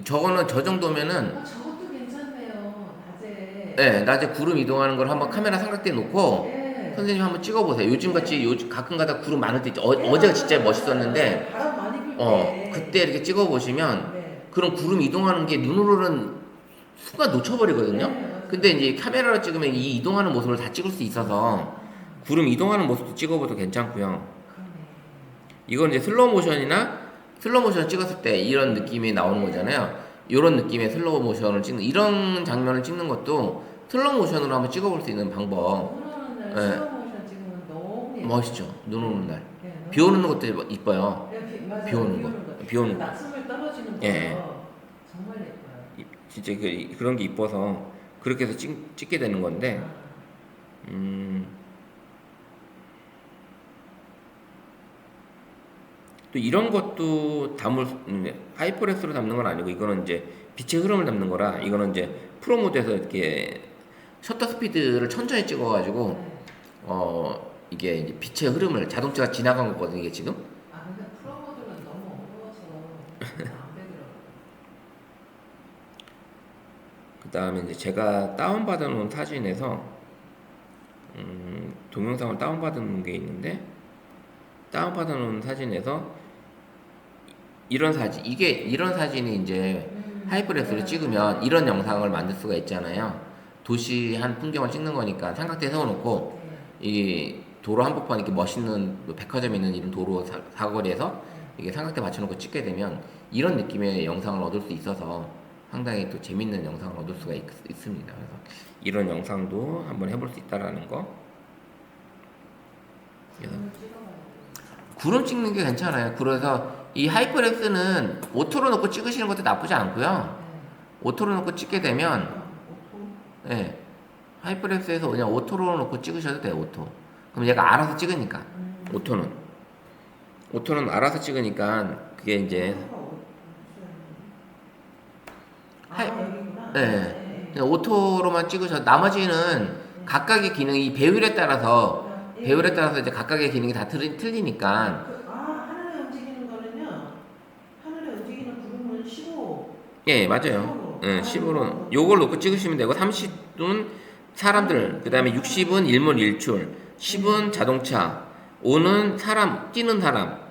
저거는 저 정도면은 저것도 괜찮네요. 낮에. 네, 낮에 구름 이동하는 걸 한번 카메라 삼각대에 놓고 선생님 한번 찍어보세요. 요즘 가끔가다 구름 많을 때 있죠. 어제가 진짜 멋있었는데 바람 많이 불 때. 그때 이렇게 찍어보시면 그런 구름 이동하는 게 눈으로는 순간 놓쳐버리거든요. 근데 이제 카메라로 찍으면 이 이동하는 모습을 다 찍을 수 있어서 구름 이동하는 모습도 찍어봐도 괜찮고요. 이건 이제 슬로우 모션 찍었을 때 이런 느낌이 나오는 거잖아요. 이런 느낌의 슬로우 모션을 찍는, 이런 장면을 찍는 것도 슬로우 모션으로 한번 찍어볼 수 있는 방법. 눈 오는 날 슬로우 모션 찍으면 너무 예뻐요. 멋있죠. 눈 오는 날. 네, 비 오는 것도 이뻐요. 맞아요. 비 오는 거. 비 오는 거. 낙엽을 떨어지는 거. 예. 정말 예뻐요. 진짜 그런 게 이뻐서 그렇게 해서 찍게 되는 건데, 또 이런 것도 하이퍼렉스로 담는 건 아니고, 이거는 이제 빛의 흐름을 담는 거라, 이거는 이제 프로 모드에서 이렇게 셔터 스피드를 천천히 찍어가지고, 이게 이제 빛의 흐름을, 자동차가 지나간 거거든요, 이게 지금. 근데 프로 모드는 너무 어려워서 안 되더라고요. 그 다음에 이제 제가 다운받아 놓은 사진에서, 동영상을 다운받은 게 있는데, 다운받아 놓은 사진에서 이런 사진이 이제 하이퍼렉스로 찍으면 이런 영상을 만들 수가 있잖아요. 도시 한 풍경을 찍는 거니까 삼각대 세워놓고 이 도로 한복판 이렇게 멋있는 백화점 있는 이런 도로 사거리에서 이게 삼각대 받쳐놓고 찍게 되면 이런 느낌의 영상을 얻을 수 있어서 상당히 또 재밌는 영상을 얻을 수가 있습니다. 그래서 이런 영상도 한번 해볼 수 있다라는 거. 그래서 구름 찍는 게 괜찮아요. 그래서 이 하이퍼렉스는 오토로 놓고 찍으시는 것도 나쁘지 않고요. 오토로 놓고 찍게 되면, 오토. 예, 하이퍼렉스에서 그냥 오토로 놓고 찍으셔도 돼요, 오토. 그럼 얘가 알아서 찍으니까, 오토는. 오토는 알아서 찍으니까, 그게 이제, 아, 여기구나. 네. 그냥 오토로만 찍으셔도, 나머지는 각각의 기능이 배율에 따라서, 이제 각각의 기능이 다 틀리니까, 하늘에 움직이는 거는요. 하늘에 움직이는 구름은 15. 예, 맞아요. 예, 10으로 요걸 놓고 찍으시면 되고 30은 사람들, 그 다음에 60은 일몰 일출, 10은 자동차, 5는 사람, 뛰는 사람,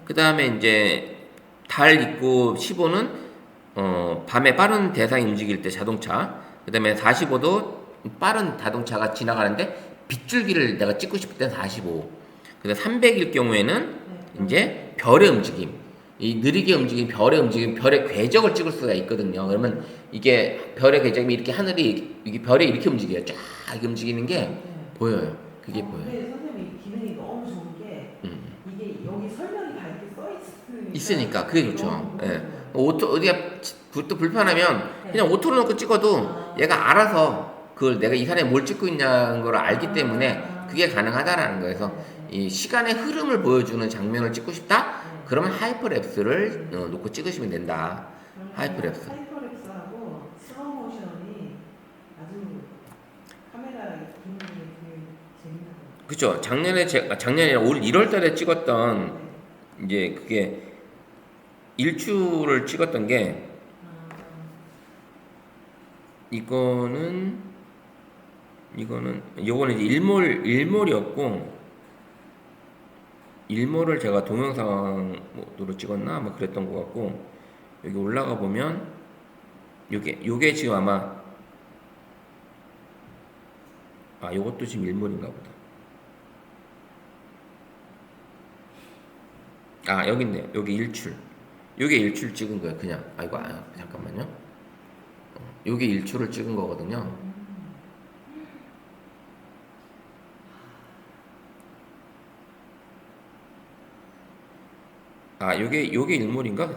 그 다음에 이제 달 있고 15는 밤에 빠른 대상이 움직일 때 자동차, 그 다음에 45도 빠른 자동차가 지나가는데 빗줄기를 내가 찍고 싶을 땐 45, 그 다음에 300일 경우에는 이제 별의 움직임, 이 느리게 움직이는 별의 움직임, 별의 궤적을 찍을 수가 있거든요. 그러면 이게 별의 궤적이 이렇게 하늘이 이게 별이 이렇게 움직여요. 쫙 이렇게 움직이는 게 보여요. 그게 보여요. 근데 선생님 기능이 너무 좋은 게 이게 여기 설명이 다 이렇게 써 있으니까 그게 좋죠. 예. 오토 어디가 또 불편하면 그냥 오토로 놓고 찍어도 얘가 알아서 그걸 내가 이 사람이 뭘 찍고 있냐는 걸 알기 때문에 그게 가능하다라는 거예요. 그래서 이 시간의 흐름을 보여주는 장면을 찍고 싶다? 그러면 하이퍼랩스를 놓고 찍으시면 된다. 하이퍼랩스. 하이퍼렉스하고 슬로우 모션이 아주 카메라 기능이 되게 재밌는 거. 그쵸. 작년에 올 1월 달에 찍었던, 이제 그게 일출을 찍었던 게, 요거는 이제 일몰이었고, 일몰을 제가 동영상으로 찍었나? 아마 그랬던 것 같고, 여기 올라가 보면, 요게 지금 아마, 요것도 지금 일몰인가 보다. 여기 있네요. 여기 일출. 요게 일출 찍은 거예요, 그냥. 잠깐만요. 요게 일출을 찍은 거거든요. 요게 일몰인가?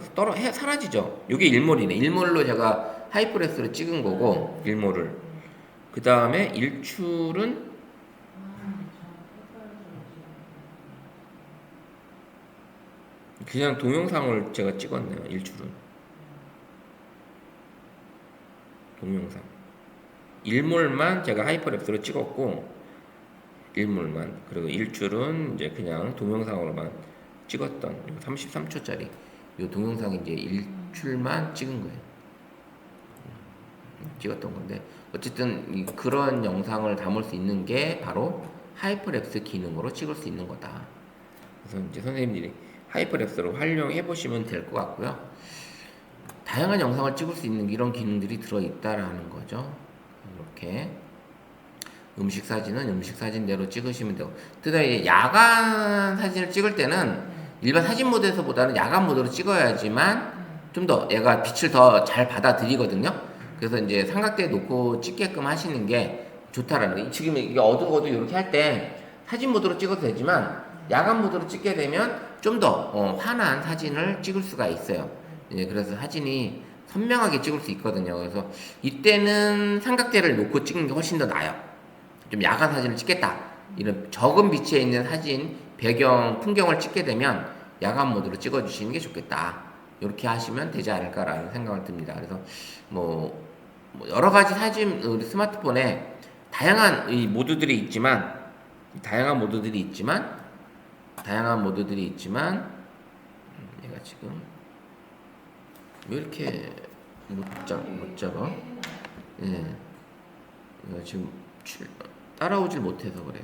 사라지죠? 요게 일몰이네. 일몰로 제가 하이프레스로 찍은 거고, 일몰을. 그 다음에 일출은, 그냥 동영상을 제가 찍었네요, 일출은. 동영상. 일몰만 제가 하이퍼랩스로 찍었고, 일몰만. 그리고 일출은 이제 그냥 동영상으로만 찍었던 33초짜리 이 동영상 이제 일출만 찍은 거예요. 찍었던 건데 어쨌든 그런 영상을 담을 수 있는 게 바로 하이퍼랩스 기능으로 찍을 수 있는 거다. 그래서 이제 선생님들이 하이퍼랩스로 활용해 보시면 될 것 같고요. 다양한 영상을 찍을 수 있는 이런 기능들이 들어있다라는 거죠. 이렇게 음식 사진은 음식 사진대로 찍으시면 되고, 특히 야간 사진을 찍을 때는 일반 사진 모드에서보다는 야간 모드로 찍어야지만 좀 더 얘가 빛을 더 잘 받아들이거든요. 그래서 이제 삼각대에 놓고 찍게끔 하시는 게 좋다라는 거예요. 지금 이게 어두워도 이렇게 할 때 사진 모드로 찍어도 되지만 야간 모드로 찍게 되면 좀 더 환한 사진을 찍을 수가 있어요. 그래서 사진이 선명하게 찍을 수 있거든요. 그래서 이때는 삼각대를 놓고 찍는 게 훨씬 더 나아요. 좀 야간 사진을 찍겠다, 이런 적은 빛에 있는 사진, 배경, 풍경을 찍게 되면 야간 모드로 찍어주시는 게 좋겠다. 이렇게 하시면 되지 않을까라는 생각을 듭니다. 그래서 뭐 여러 가지 사진, 우리 스마트폰에 다양한 이 모드들이 있지만, 얘가 지금 왜 이렇게 못 잡아? 예, 이거 지금 따라오질 못해서 그래요.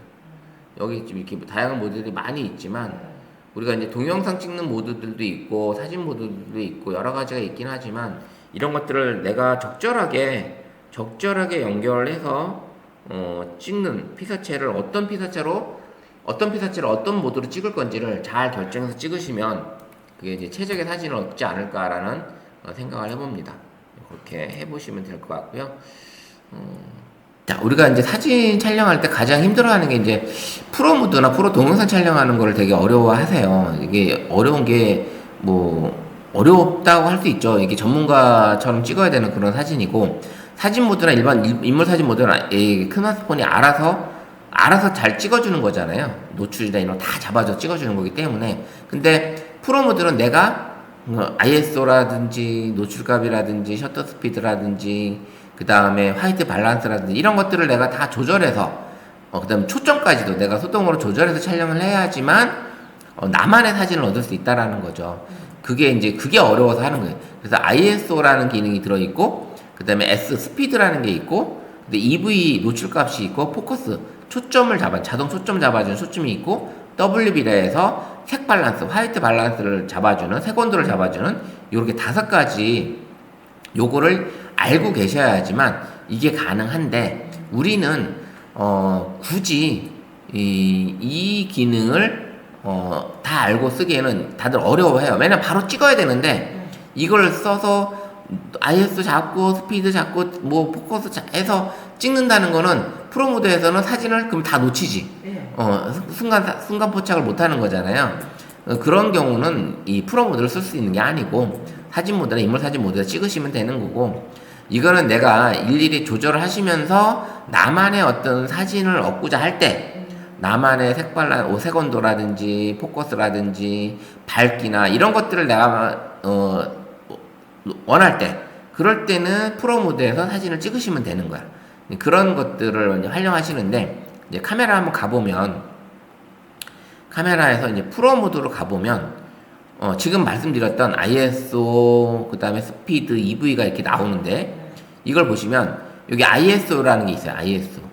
여기 지금 이렇게 다양한 모드들이 많이 있지만, 우리가 이제 동영상 찍는 모드들도 있고 사진 모드들도 있고 여러 가지가 있긴 하지만, 이런 것들을 내가 적절하게 연결해서 찍는 피사체를 어떤 피사체로 어떤 모드로 찍을 건지를 잘 결정해서 찍으시면 그게 이제 최적의 사진을 얻지 않을까라는 생각을 해봅니다. 그렇게 해보시면 될 것 같고요. 자, 우리가 이제 사진 촬영할 때 가장 힘들어하는 게 이제 프로 모드나 프로 동영상 촬영하는 거를 되게 어려워하세요. 이게 어려운 게 뭐 어렵다고 할 수 있죠. 이게 전문가처럼 찍어야 되는 그런 사진이고, 사진 모드나 일반 인물 사진 모드나 이 스마트폰이 알아서 잘 찍어주는 거잖아요. 노출이나 이런 거 다 잡아서 찍어주는 거기 때문에. 근데 프로 모드는 내가 ISO라든지 노출값이라든지 셔터 스피드라든지 그 다음에 화이트 밸런스라든지 이런 것들을 내가 다 조절해서 그 다음에 초점까지도 내가 수동으로 조절해서 촬영을 해야지만 나만의 사진을 얻을 수 있다라는 거죠. 그게 어려워서 하는 거예요. 그래서 ISO라는 기능이 들어있고, 그 다음에 S 스피드라는 게 있고, 근데 EV 노출값이 있고, 포커스 자동 초점 잡아주는 초점이 있고, WB라 해서 색 밸런스, 화이트 밸런스를 잡아주는, 색온도를 잡아주는 요렇게 5가지 요거를 알고 계셔야지만 이게 가능한데, 우리는 굳이 이 기능을 다 알고 쓰기에는 다들 어려워해요. 왜냐면 바로 찍어야 되는데 이걸 써서 ISO 잡고 스피드 잡고 뭐 포커스 해서 찍는다는 거는 프로 모드에서는 사진을 그럼 다 놓치지. 순간 포착을 못 하는 거잖아요. 그런 경우는 이 프로 모드를 쓸 수 있는 게 아니고 사진 모드나 인물 사진 모드에 찍으시면 되는 거고, 이거는 내가 일일이 조절을 하시면서 나만의 어떤 사진을 얻고자 할 때 나만의 색온도라든지 포커스라든지 밝기나 이런 것들을 내가 원할 때, 그럴 때는 프로 모드에서 사진을 찍으시면 되는 거야. 그런 것들을 활용하시는데, 이제 카메라 한번 가보면, 카메라에서 이제 프로 모드로 가보면 지금 말씀드렸던 ISO 그 다음에 스피드, EV가 이렇게 나오는데, 이걸 보시면 여기 ISO라는 게 있어요. ISO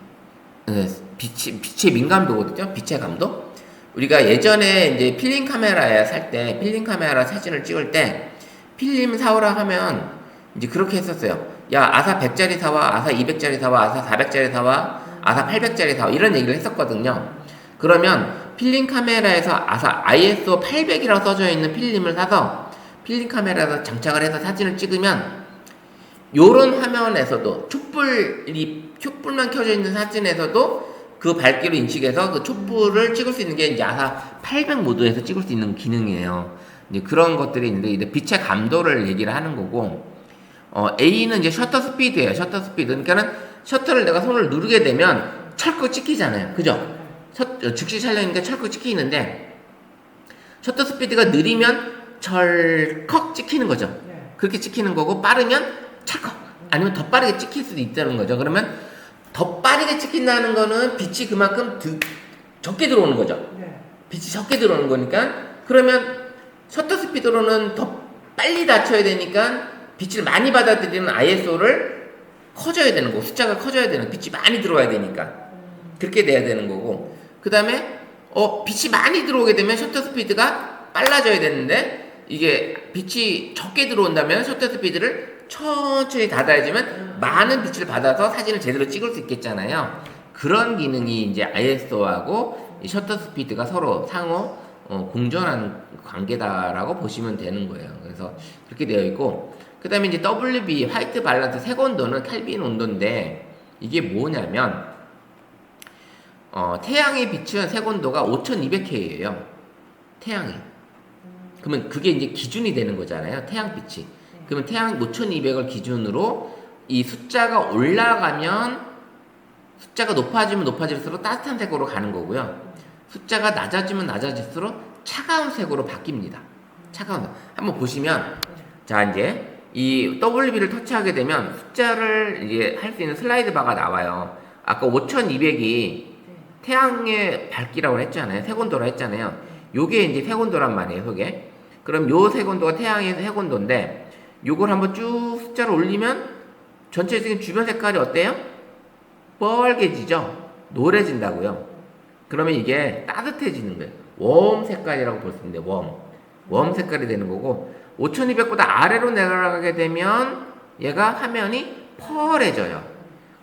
빛의 민감도거든요. 빛의 감도. 우리가 예전에 이제 필름 카메라에 살 때, 필름 카메라 사진을 찍을 때 필름 사오라 하면 이제 그렇게 했었어요. 야, 아사 100짜리 사와, 아사 200짜리 사와, 아사 400짜리 사와, 아사 800짜리 사와, 이런 얘기를 했었거든요. 그러면 필름 카메라에서 아사 ISO 800이라고 써져 있는 필름을 사서 필름 카메라에서 장착을 해서 사진을 찍으면 요런 화면에서도 촛불만 켜져 있는 사진에서도 그 밝기로 인식해서 그 촛불을 찍을 수 있는 게 이제 아사 800 모드에서 찍을 수 있는 기능이에요. 이제 그런 것들이 있는데, 이제 빛의 감도를 얘기를 하는 거고, A는 이제 셔터 스피드예요. 셔터 스피드. 그러니까는 셔터를 내가 손을 누르게 되면 철컥 찍히잖아요. 그죠? 즉시 촬영이니까 철컥 찍히는데, 셔터 스피드가 느리면 철컥 찍히는 거죠. 그렇게 찍히는 거고, 빠르면 찰컥, 아니면 더 빠르게 찍힐 수도 있다는 거죠. 그러면 더 빠르게 찍힌다는 거는 빛이 그만큼 적게 들어오는 거죠. 빛이 적게 들어오는 거니까, 그러면 셔터 스피드로는 더 빨리 닫혀야 되니까 빛을 많이 받아들이는 ISO를 커져야 되는 거고, 숫자가 커져야 되는, 빛이 많이 들어와야 되니까 그렇게 돼야 되는 거고, 그 다음에 빛이 많이 들어오게 되면 셔터 스피드가 빨라져야 되는데, 이게 빛이 적게 들어온다면 셔터 스피드를 천천히 닫아야지만 많은 빛을 받아서 사진을 제대로 찍을 수 있겠잖아요. 그런 기능이 이제 ISO하고 이 셔터 스피드가 서로 상호 공존하는 관계다라고 보시면 되는 거예요. 그래서 그렇게 되어 있고, 그 다음에 이제 WB 화이트 밸런스 색온도는 켈빈 온도인데, 이게 뭐냐면 태양의 비추는 색온도가 5200K예요. 태양이. 그러면 그게 이제 기준이 되는 거잖아요. 태양빛이. 그러면 태양 5200을 기준으로 이 숫자가 올라가면, 숫자가 높아지면 높아질수록 따뜻한 색으로 가는 거고요. 숫자가 낮아지면 낮아질수록 차가운 색으로 바뀝니다. 차가운 색. 한번 보시면, 자, 이제 이 WB를 터치하게 되면 숫자를 이제 할 수 있는 슬라이드 바가 나와요. 아까 5200이 태양의 밝기라고 했잖아요. 색온도라 했잖아요. 요게 이제 색온도란 말이에요. 그게. 그럼 요 색온도가 태양의 색온도인데, 요걸 한번 쭉 숫자를 올리면 전체적인 주변 색깔이 어때요? 빨개지죠? 노래진다고요. 그러면 이게 따뜻해지는 거예요. 웜 색깔이라고 볼 수 있는데, 웜 색깔이 되는 거고, 5200보다 아래로 내려가게 되면 얘가 화면이 펄해져요.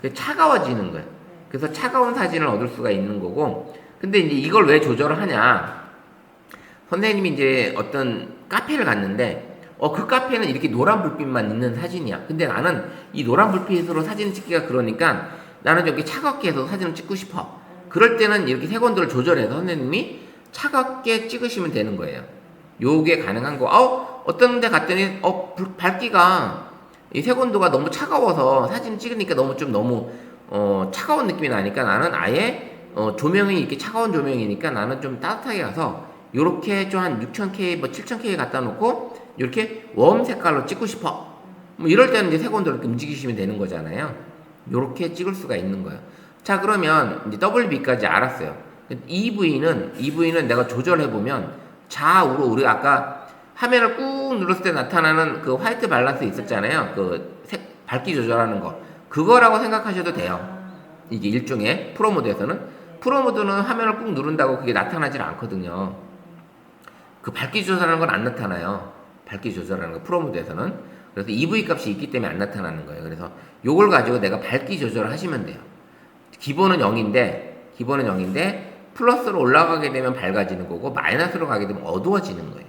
그래서 차가워지는 거예요. 그래서 차가운 사진을 얻을 수가 있는 거고, 근데 이제 이걸 왜 조절을 하냐? 선생님이 이제 어떤 카페를 갔는데, 그 카페는 이렇게 노란 불빛만 있는 사진이야. 근데 나는 이 노란 불빛으로 사진을 찍기가 그러니까 나는 여기 차갑게 해서 사진을 찍고 싶어. 그럴 때는 이렇게 색온도를 조절해서 선생님이 차갑게 찍으시면 되는 거예요. 요게 가능한 거. 어떤 데 갔더니 밝기가 이 색온도가 너무 차가워서 사진 찍으니까 너무 차가운 느낌이 나니까 나는 아예 조명이 이렇게 차가운 조명이니까 나는 좀 따뜻하게 가서 요렇게 좀 한 6000K 뭐 7000K 갖다 놓고 이렇게 웜 색깔로 찍고 싶어. 뭐 이럴 때는 이제 색온도를 이렇게 움직이시면 되는 거잖아요. 요렇게 찍을 수가 있는 거예요. 자, 그러면 이제 WB까지 알았어요. EV는 내가 조절해 보면 좌우로 우리가 아까 화면을 꾹 눌렀을 때 나타나는 그 화이트 밸런스 있었잖아요. 그 색 밝기 조절하는 거. 그거라고 생각하셔도 돼요. 이게 일종의 프로 모드에서는 프로 모드는 화면을 꾹 누른다고 그게 나타나질 않거든요. 그 밝기 조절하는 건 안 나타나요. 밝기 조절하는 거 프로 모드에서는. 그래서 EV 값이 있기 때문에 안 나타나는 거예요. 그래서 요걸 가지고 내가 밝기 조절을 하시면 돼요. 기본은 0인데 플러스로 올라가게 되면 밝아지는 거고 마이너스로 가게 되면 어두워지는 거예요.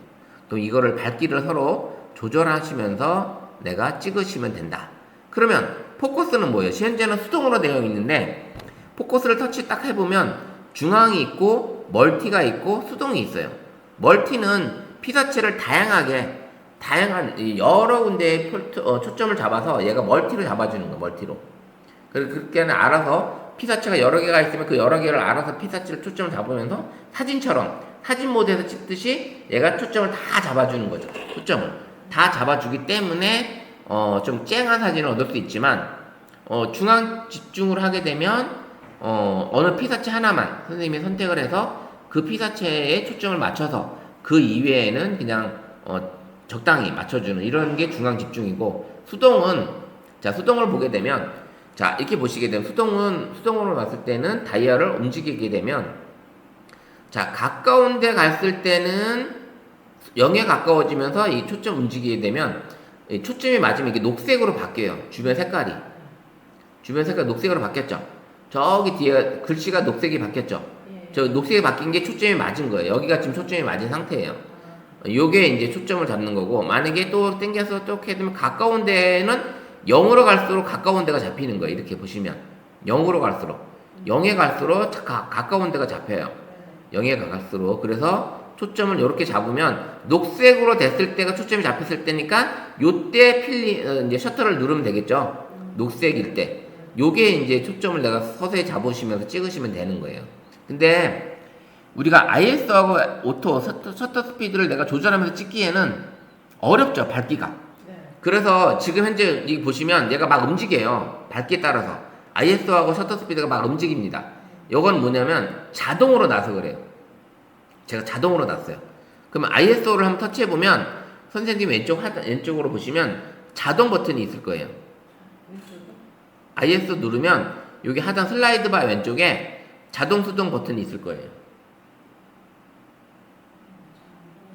또 이거를 밝기를 서로 조절하시면서 내가 찍으시면 된다. 그러면 포커스는 뭐예요? 현재는 수동으로 되어 있는데 포커스를 터치 딱 해보면 중앙이 있고 멀티가 있고 수동이 있어요. 멀티는 피사체를 다양한 여러 군데의 초점을 잡아서 얘가 멀티로 잡아주는 거예요. 멀티로. 그렇게는 알아서 피사체가 여러 개가 있으면 그 여러 개를 알아서 피사체를 초점을 잡으면서 사진 모드에서 찍듯이 얘가 초점을 다 잡아주는 거죠. 초점을 다 잡아주기 때문에 좀 쨍한 사진을 얻을 수 있지만 중앙 집중을 하게 되면 어느 피사체 하나만 선생님이 선택을 해서 그 피사체에 초점을 맞춰서 그 이외에는 그냥 적당히 맞춰주는 이런 게 중앙 집중이고 수동을 보게 되면 자 이렇게 보시게 되면 수동으로 봤을 때는 다이얼을 움직이게 되면 자 가까운 데 갔을 때는 0에 가까워지면서 이 초점 움직이게 되면 이 초점이 맞으면 이게 녹색으로 바뀌어요. 주변 색깔 녹색으로 바뀌었죠. 저기 뒤에 글씨가 녹색이 바뀌었죠. 저 녹색이 바뀐 게 초점이 맞은 거예요. 여기가 지금 초점이 맞은 상태예요. 요게 이제 초점을 잡는 거고 만약에 또 땡겨서 또 이렇게 되면 가까운 데는 0으로 갈수록 가까운 데가 잡히는 거예요. 이렇게 보시면 0으로 갈수록 0에 갈수록 가까운 데가 잡혀요. 0에 갈수록 그래서 초점을 이렇게 잡으면 녹색으로 됐을 때가 초점이 잡혔을 때니까 요때 이제 셔터를 누르면 되겠죠. 녹색일 때 요게 이제 초점을 내가 서서히 잡으시면서 찍으시면 되는 거예요. 근데 우리가 ISO하고 오토 셔터 스피드를 내가 조절하면서 찍기에는 어렵죠. 밝기가. 그래서 지금 현재 여기 보시면 얘가 막 움직여요. 밝기에 따라서 ISO하고 셔터 스피드가 막 움직입니다. 이건 뭐냐면 자동으로 나서 그래요. 제가 자동으로 놨어요. 그러면 ISO를 한번 터치해보면 선생님 왼쪽으로 보시면 자동 버튼이 있을 거예요. ISO 누르면 여기 하단 슬라이드 바 왼쪽에 자동 수동 버튼이 있을 거예요.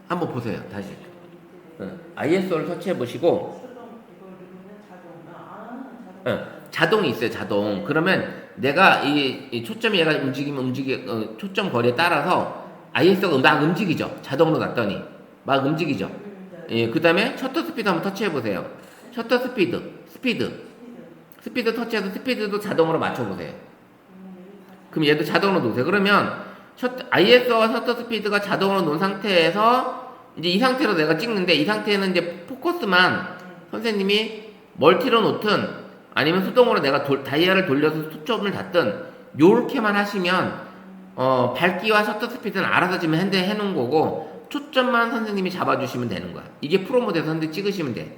한번 보세요. 다시. ISO를 터치해보시고 자동이 있어요. 자동. 그러면 내가 이 초점이 얘가 초점 거리에 따라서 ISO가 막 움직이죠. 자동으로 놨더니 막 움직이죠. 예, 그 다음에 셔터 스피드 한번 터치해보세요. 셔터 스피드 터치해서 스피드도 자동으로 맞춰보세요. 그럼 얘도 자동으로 놓으세요. 그러면 ISO와 셔터 스피드가 자동으로 놓은 상태에서 이제 이 상태로 내가 찍는데 이 상태는 이제 포커스만 선생님이 멀티로 놓든 아니면 수동으로 내가 다이얼을 돌려서 초점을 닫든 요렇게만 하시면 밝기와 셔터 스피드는 알아서 지금 해놓은 거고 초점만 선생님이 잡아주시면 되는 거야. 이게 프로 모드에서 선생님 찍으시면 돼.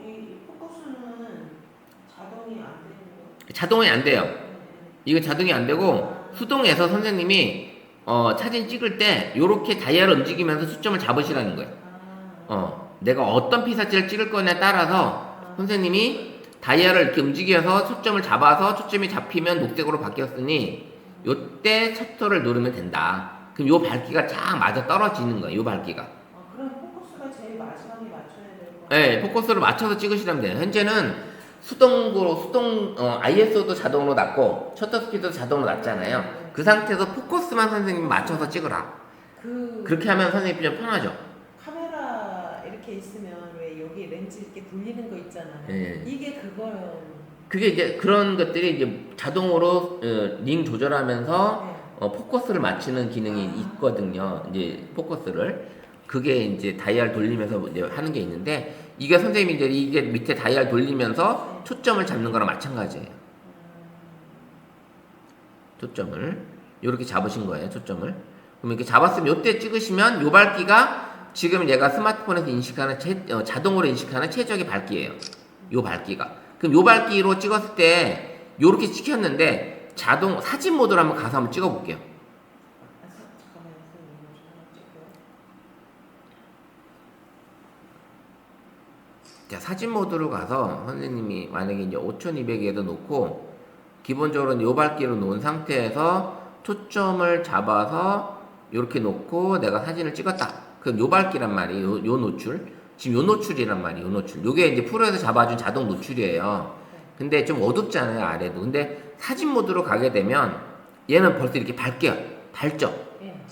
이 포커스는 자동이 안 되는 거? 자동이 안 돼요. 이거 자동이 안 되고 수동에서 선생님이 사진 찍을 때 요렇게 다이얼을 움직이면서 초점을 잡으시라는 거예요. 내가 어떤 피사체를 찍을 거냐에 따라서 선생님이 다이얼을 이렇게 움직여서 초점을 잡아서 초점이 잡히면 녹색으로 바뀌었으니 요때 셔터를 누르면 된다. 그럼 요 밝기가 쫙 맞아 떨어지는 거예요. 요 밝기가. 그럼 포커스가 제일 마지막에 맞춰야 될 거예요? 네, 포커스를 맞춰서 찍으시면 돼요. 현재는 ISO도 자동으로 놨고 셔터 스피드도 자동으로 놨잖아요. 그 상태에서 포커스만 선생님이 맞춰서 찍으라. 그렇게 하면 선생님이 좀 편하죠. 카메라 이렇게 있으면 왜 여기 렌즈 이렇게 돌리는 거 있잖아요. 네. 이게 그거요. 그게 이제 그런 것들이 이제 자동으로 링 조절하면서 포커스를 맞추는 기능이 있거든요. 이제 포커스를 그게 이제 다이얼 돌리면서 이제 하는 게 있는데 이게 선생님이 이제 이게 밑에 다이얼 돌리면서 초점을 잡는 거랑 마찬가지예요. 초점을 이렇게 잡으신 거예요. 초점을. 그럼 이렇게 잡았으면 이때 찍으시면 요 밝기가 지금 얘가 스마트폰에서 인식하는 자동으로 인식하는 최적의 밝기예요. 요 밝기가. 그럼 요 밝기로 찍었을 때 요렇게 찍혔는데 자동 사진 모드로 한번 가서 한번 찍어볼게요. 잠깐만요. 선생님 이거 좀 하나 찍고요. 자, 사진 모드로 가서 선생님이 만약에 이제 5200에도 놓고 기본적으로 요 밝기로 놓은 상태에서 초점을 잡아서 이렇게 놓고 내가 사진을 찍었다. 그럼 요 밝기란 말이에요. 요 노출. 지금 요 노출이란 말이에요. 요 노출. 요게 이제 프로에서 잡아준 자동 노출이에요. 근데 좀 어둡잖아요. 아래도. 근데 사진 모드로 가게 되면 얘는 벌써 이렇게 밝죠.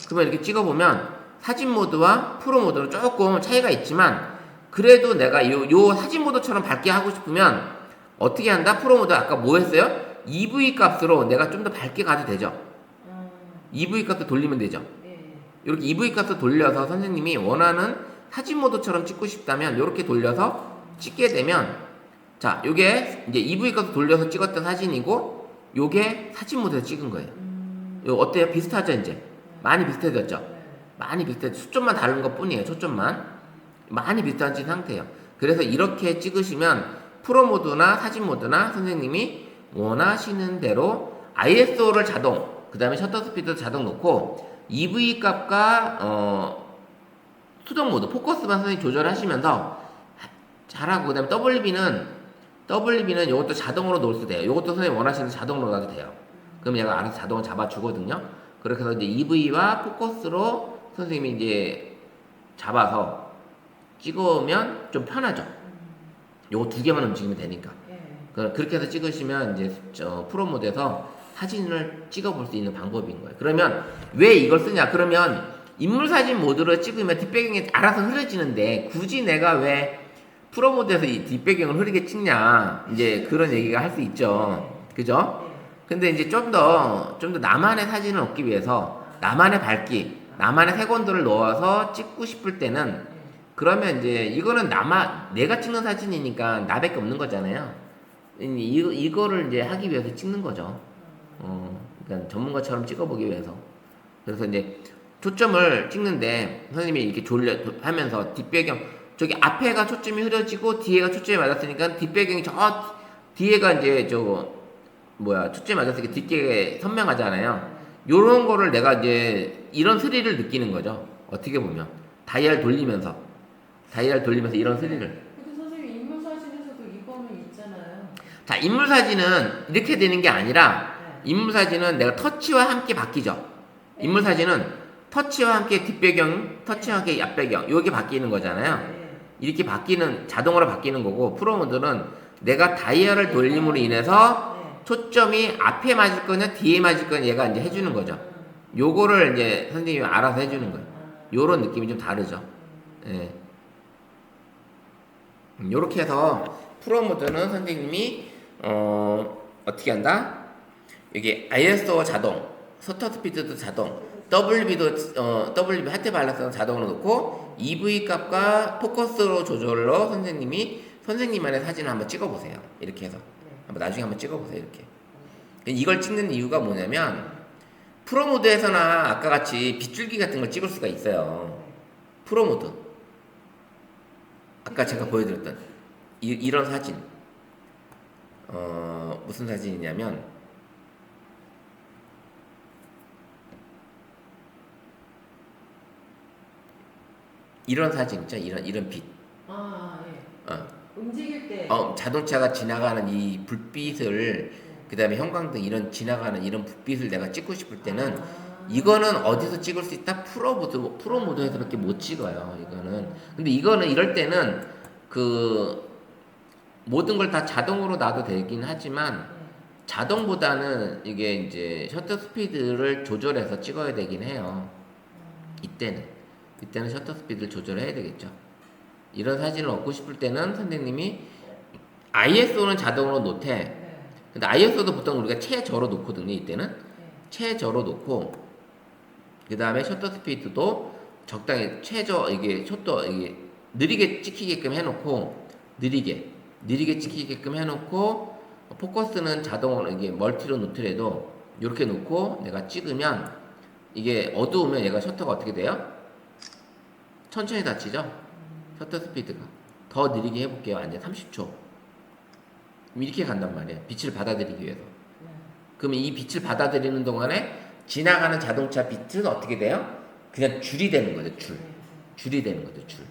그러면 이렇게 찍어보면 사진 모드와 프로 모드로 조금 차이가 있지만 그래도 내가 요 사진 모드처럼 밝게 하고 싶으면 어떻게 한다? 프로 모드 아까 뭐 했어요? EV 값으로 내가 좀 더 밝게 가도 되죠. EV 값도 돌리면 되죠. 이렇게 EV 값을 돌려서 선생님이 원하는 사진 모드처럼 찍고 싶다면 이렇게 돌려서 찍게 되면 자, 요게 이제 EV 값을 돌려서 찍었던 사진이고 요게 사진 모드에서 찍은 거예요. 요 어때요? 비슷하죠, 이제? 많이 비슷해졌죠? 많이 비슷해. 초점만 다른 것 뿐이에요. 초점만. 많이 비슷한 상태예요. 그래서 이렇게 찍으시면 프로 모드나 사진 모드나 선생님이 원하시는 대로 ISO를 자동, 그 다음에 셔터 스피드 자동 놓고 EV 값과 수동 모드, 포커스만 선생님이 조절하시면서 잘하고 그 다음에 WB는 이것도 자동으로 놓을 수 돼요. 이것도 선생님 원하시는 자동으로 놔도 돼요. 그럼 얘가 알아서 자동으로 잡아주거든요. 그렇게 해서 이제 EV와 포커스로 선생님이 이제 잡아서 찍으면 좀 편하죠. 요거 두 개만 움직이면 되니까. 그렇게 해서 찍으시면 이제 프로 모드에서 사진을 찍어볼 수 있는 방법인 거예요. 그러면 왜 이걸 쓰냐? 그러면 인물 사진 모드로 찍으면 뒷배경이 알아서 흐려지는데 굳이 내가 왜 프로 모드에서 이 뒷배경을 흐리게 찍냐? 이제 그런 얘기가 할 수 있죠. 그죠? 근데 이제 좀 더 나만의 사진을 얻기 위해서 나만의 밝기, 나만의 색온도를 넣어서 찍고 싶을 때는 그러면 이제 이거는 내가 찍는 사진이니까 나밖에 없는 거잖아요. 이거를 이제 하기 위해서 찍는 거죠. 그러니까 전문가처럼 찍어보기 위해서. 그래서 이제 초점을 찍는데 선생님이 이렇게 하면서 뒷배경 저기 앞에가 초점이 흐려지고 뒤에가 초점이 맞았으니까 뒷배경이 저 뒤에가 이제 초점이 맞았으니까 뒷게 선명하잖아요. 요런 거를 내가 이제 이런 스릴을 느끼는 거죠. 어떻게 보면 다이얼 돌리면서 이런 스릴을. 근데 선생님 인물 사진에서도 이거는 있잖아요. 자, 인물 사진은 이렇게 되는 게 아니라 인물 사진은 내가 터치와 함께 바뀌죠. 인물 사진은 터치와 함께 뒷배경, 터치와 함께 앞배경 이게 바뀌는 거잖아요. 이렇게 자동으로 바뀌는 거고 프로 모드는 내가 다이얼을 돌림으로 인해서 초점이 앞에 맞을 거냐 뒤에 맞을 거냐 얘가 이제 해주는 거죠. 요거를 이제 선생님이 알아서 해주는 거예요. 요런 느낌이 좀 다르죠. 예. 요렇게 해서 프로 모드는 선생님이 어떻게 한다? 이게 ISO 자동, 셔터 스피드도 자동, WB 하트 밸런스는 자동으로 놓고 EV 값과 포커스로 조절로 선생님만의 사진을 한번 찍어보세요. 이렇게 해서 한번 나중에 한번 찍어보세요. 이렇게. 이걸 찍는 이유가 뭐냐면 프로 모드에서나 아까 같이 빗줄기 같은 걸 찍을 수가 있어요. 프로 모드. 아까 제가 보여드렸던 이런 사진. 무슨 사진이냐면 이런 사진 있죠? 이런 빛. 움직일 때. 자동차가 지나가는 이 불빛을 그 다음에 형광등 이런 지나가는 이런 불빛을 내가 찍고 싶을 때는 이거는 어디서 찍을 수 있다? 프로 모드에서밖에 못 찍어요. 이거는. 근데 이럴 때는 모든 걸 다 자동으로 놔도 되긴 하지만 자동보다는 이게 이제 셔터 스피드를 조절해서 찍어야 되긴 해요. 이때는 셔터 스피드를 조절해야 되겠죠. 이런 사진을 얻고 싶을 때는 선생님이 ISO는 자동으로 놓되 근데 ISO도 보통 우리가 최저로 놓거든요. 이때는 최저로 놓고 그 다음에 셔터 스피드도 적당히 이게 숏도 이게 느리게 찍히게끔 해놓고 느리게 찍히게끔 해놓고 포커스는 자동으로 이게 멀티로 놓더라도 이렇게 놓고 내가 찍으면 이게 어두우면 얘가 셔터가 어떻게 돼요? 천천히 닫히죠? 셔터 스피드가 더 느리게 해볼게요. 완전 30초 이렇게 간단 말이에요. 빛을 받아들이기 위해서. 그러면 이 빛을 받아들이는 동안에 지나가는 자동차 빛은 어떻게 돼요? 그냥 줄이 되는 거죠. 줄이 되는 거죠. 줄.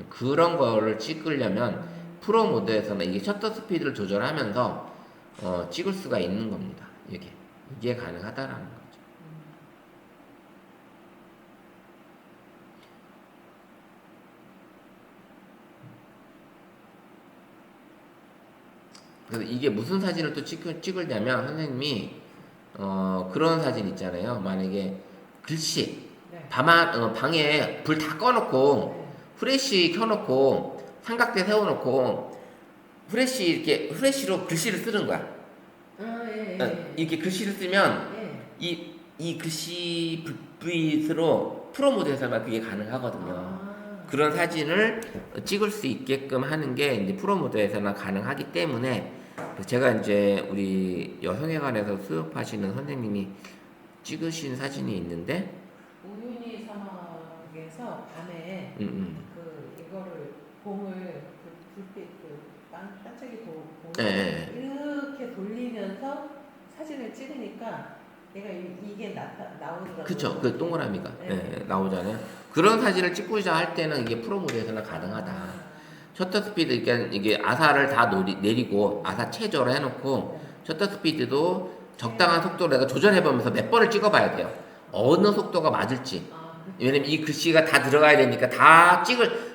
그런 거를 찍으려면 프로 모드에서는 이게 셔터 스피드를 조절하면서 찍을 수가 있는 겁니다. 이게 가능하다라는 거죠. 그래서 이게 무슨 사진을 또 찍으려면 선생님이 그런 사진 있잖아요. 만약에 글씨 방에 불 다 꺼놓고 후레쉬 켜놓고 삼각대 세워놓고 후레쉬로 글씨를 쓰는 거야. 이렇게 글씨를 쓰면 이 글씨 불빛으로 프로 모드에서만 그게 가능하거든요. 그런 사진을 찍을 수 있게끔 하는 게 이제 프로 모드에서만 가능하기 때문에 제가 이제 우리 여성회관에서 수업하시는 선생님이 찍으신 사진이 있는데 우윤희 사막에서 밤에 그 이거를 봉을 불빛 반짝이 봉을 이렇게 돌리면서 사진을 찍으니까 얘가 이게 나오더라고요. 그쵸, 그 동그라미가 나오잖아요. 그런 사진을 찍고자 할 때는 이게 프로 모드에서는 가능하다. 셔터 스피드, 그러니까 이게 아사를 다 내리고 아사 최저로 해놓고 셔터 스피드도 적당한 속도로 내가 조절해보면서 몇 번을 찍어봐야 돼요. 어느 속도가 맞을지. 왜냐면 이 글씨가 다 들어가야 되니까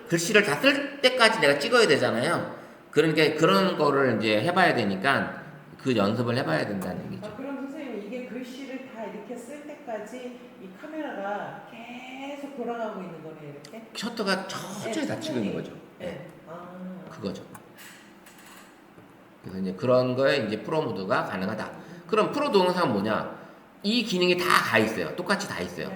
글씨를 다 쓸 때까지 내가 찍어야 되잖아요. 그러니까 그런 거를 이제 해봐야 되니까 그 연습을 해봐야 된다는 얘기죠. 그럼 선생님 이게 글씨를 다 이렇게 쓸 때까지 이 카메라가 계속 돌아가고 있는 거네요, 이렇게? 셔터가 천천히 닫히고 있는 거죠. 그거죠. 그래서 이제 그런 거에 이제 프로 모드가 가능하다. 그럼 프로 동영상은 뭐냐? 이 기능이 다 가 있어요. 똑같이 다 있어요.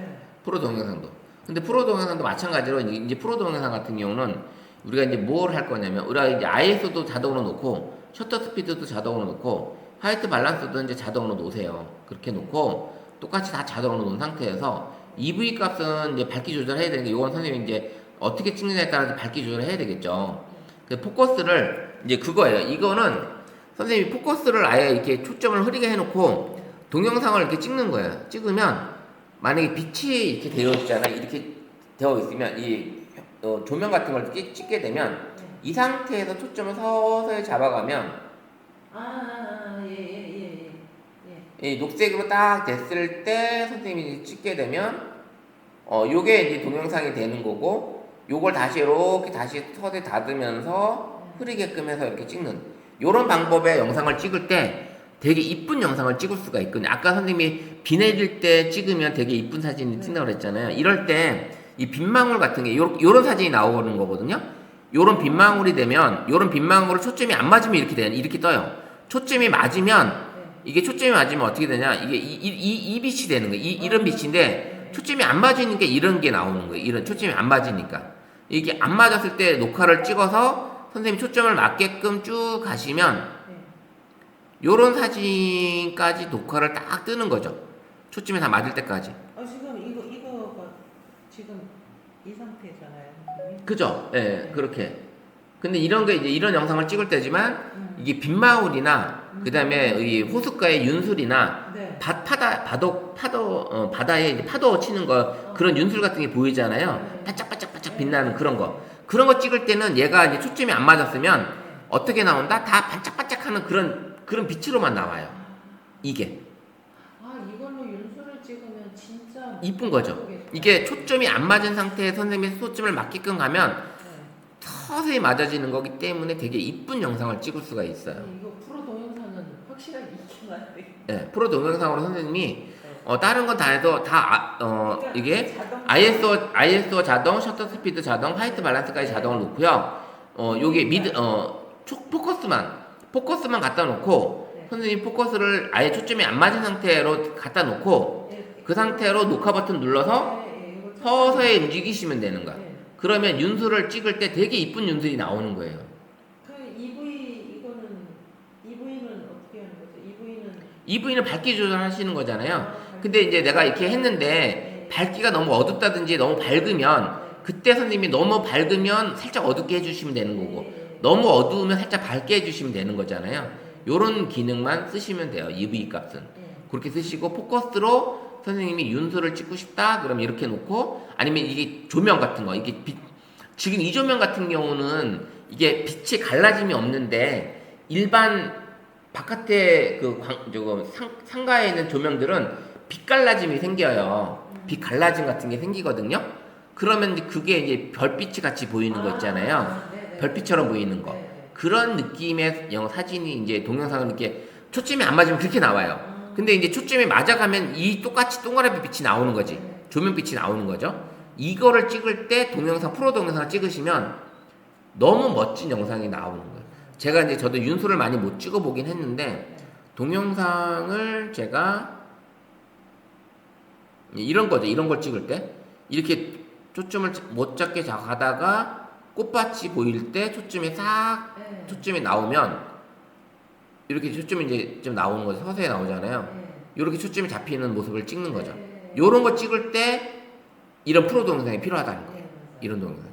프로 동영상도. 근데 프로 동영상도 마찬가지로 이제 프로 동영상 같은 경우는 우리가 이제 뭘 할 거냐면 우리가 이제 ISO도 자동으로 놓고 셔터 스피드도 자동으로 놓고 화이트 밸런스도 이제 자동으로 놓으세요. 그렇게 놓고 똑같이 다 자동으로 놓은 상태에서 EV 값은 이제 밝기 조절해야 되는 게 이건 선생님이 이제 어떻게 찍느냐에 따라서 밝기 조절을 해야 되겠죠. 그 포커스를 이제 그거예요. 이거는 선생님이 포커스를 아예 이렇게 초점을 흐리게 해놓고 동영상을 이렇게 찍는 거예요. 찍으면 만약에 빛이 이렇게 되어 있잖아요. 이렇게 되어 있으면 이 조명 같은 걸 찍게 되면 이 상태에서 초점을 서서히 잡아가면 이 녹색으로 딱 됐을 때 선생님이 찍게 되면 요게 이제 동영상이 되는 거고 요걸 다시 이렇게 다시 서서히 닫으면서 흐리게끔 해서 이렇게 찍는 요런 방법의 영상을 찍을 때 되게 이쁜 영상을 찍을 수가 있거든요. 아까 선생님이 비 내릴 때 찍으면 되게 이쁜 사진이 찍는다고 그랬잖아요. 이럴 때 이 빗망울 같은 게 요런 사진이 나오는 거거든요. 요런 빗망울이 되면 요런 빗망울을 초점이 안 맞으면 이렇게 떠요. 초점이 맞으면 이게 초점이 맞으면 어떻게 되냐? 이게 이 빛이 되는 거예요. 이런 빛인데 초점이 안 맞으니까 이런 게 나오는 거예요. 이런 초점이 안 맞으니까 이게 안 맞았을 때 녹화를 찍어서 선생님이 초점을 맞게끔 쭉 가시면 요런 사진까지 녹화를 딱 뜨는 거죠. 초점이 다 맞을 때까지. 지금 이거가 지금 이 상태잖아요. 그죠? 예, 그렇게. 근데 이런 게 이제 이런 영상을 찍을 때지만 이게 빗방울이나 그다음에 이 호숫가의 윤술이나 바다에 이제 파도 치는 거 그런 윤술 같은 게 보이잖아요. 반짝반짝반짝 빛나는 그런 거 찍을 때는 얘가 이제 초점이 안 맞았으면 어떻게 나온다? 다 반짝반짝하는 그런 빛으로만 나와요. 이게. 이걸로 윤술을 찍으면 진짜 이쁜 거죠. 이게 초점이 안 맞은 상태에 선생님이 초점을 맞게끔 가면 서서히 맞아지는 거기 때문에 되게 이쁜 영상을 찍을 수가 있어요. 이거 프로 동영상은 확실하게 익히면 돼. 네, 프로 동영상으로 선생님이 다른 건 다 해도 그러니까 이게 ISO 자동, 셔터 스피드 자동, 화이트 밸런스까지 자동을 놓고요. 요게 포커스만 갖다 놓고 선생님 포커스를 아예 초점이 안 맞은 상태로 갖다 놓고 그 상태로 녹화 버튼 눌러서 서서히 움직이시면 되는 거야. 네. 그러면 윤수를 찍을 때 되게 이쁜 윤술이 나오는 거예요. 그 EV는 어떻게 하는 거죠? EV는 밝기 조절하시는 거잖아요. 근데 이제 내가 이렇게 했는데 밝기가 너무 어둡다든지 너무 밝으면 그때 선생님이 너무 밝으면 살짝 어둡게 해주시면 되는 거고 너무 어두우면 살짝 밝게 해주시면 되는 거잖아요. 요런 기능만 쓰시면 돼요. EV 값은. 그렇게 쓰시고 포커스로 선생님이 윤수를 찍고 싶다 그럼 이렇게 놓고 아니면 이게 조명 같은 거 이게 지금 이 조명 같은 경우는 이게 빛이 갈라짐이 없는데 일반 바깥에 저거 상가에 있는 조명들은 빛 갈라짐이 생겨요. 빛 갈라짐 같은 게 생기거든요. 그러면 이제 그게 이제 별빛이 같이 보이는 거 있잖아요. 별빛처럼 보이는 거. 그런 느낌의 사진이 이제 동영상은 이렇게 초점이 안 맞으면 그렇게 나와요. 근데 이제 초점이 맞아가면 이 똑같이 동그라미 빛이 나오는 거지. 조명빛이 나오는 거죠. 이거를 찍을 때 프로 동영상을 찍으시면 너무 멋진 영상이 나오는 거예요. 제가 이제 저도 윤수를 많이 못 찍어보긴 했는데 동영상을 제가 이런 거죠. 이런 걸 찍을 때 이렇게 초점을 못 잡게 가다가 꽃밭이 보일 때 초점이 나오면 이렇게 초점이 이제 좀 나오는 거죠. 서서히 나오잖아요. 이렇게 초점이 잡히는 모습을 찍는 거죠. 이런 거 찍을 때 이런 프로 동영상이 필요하다는 거예요. 이런 동영상이.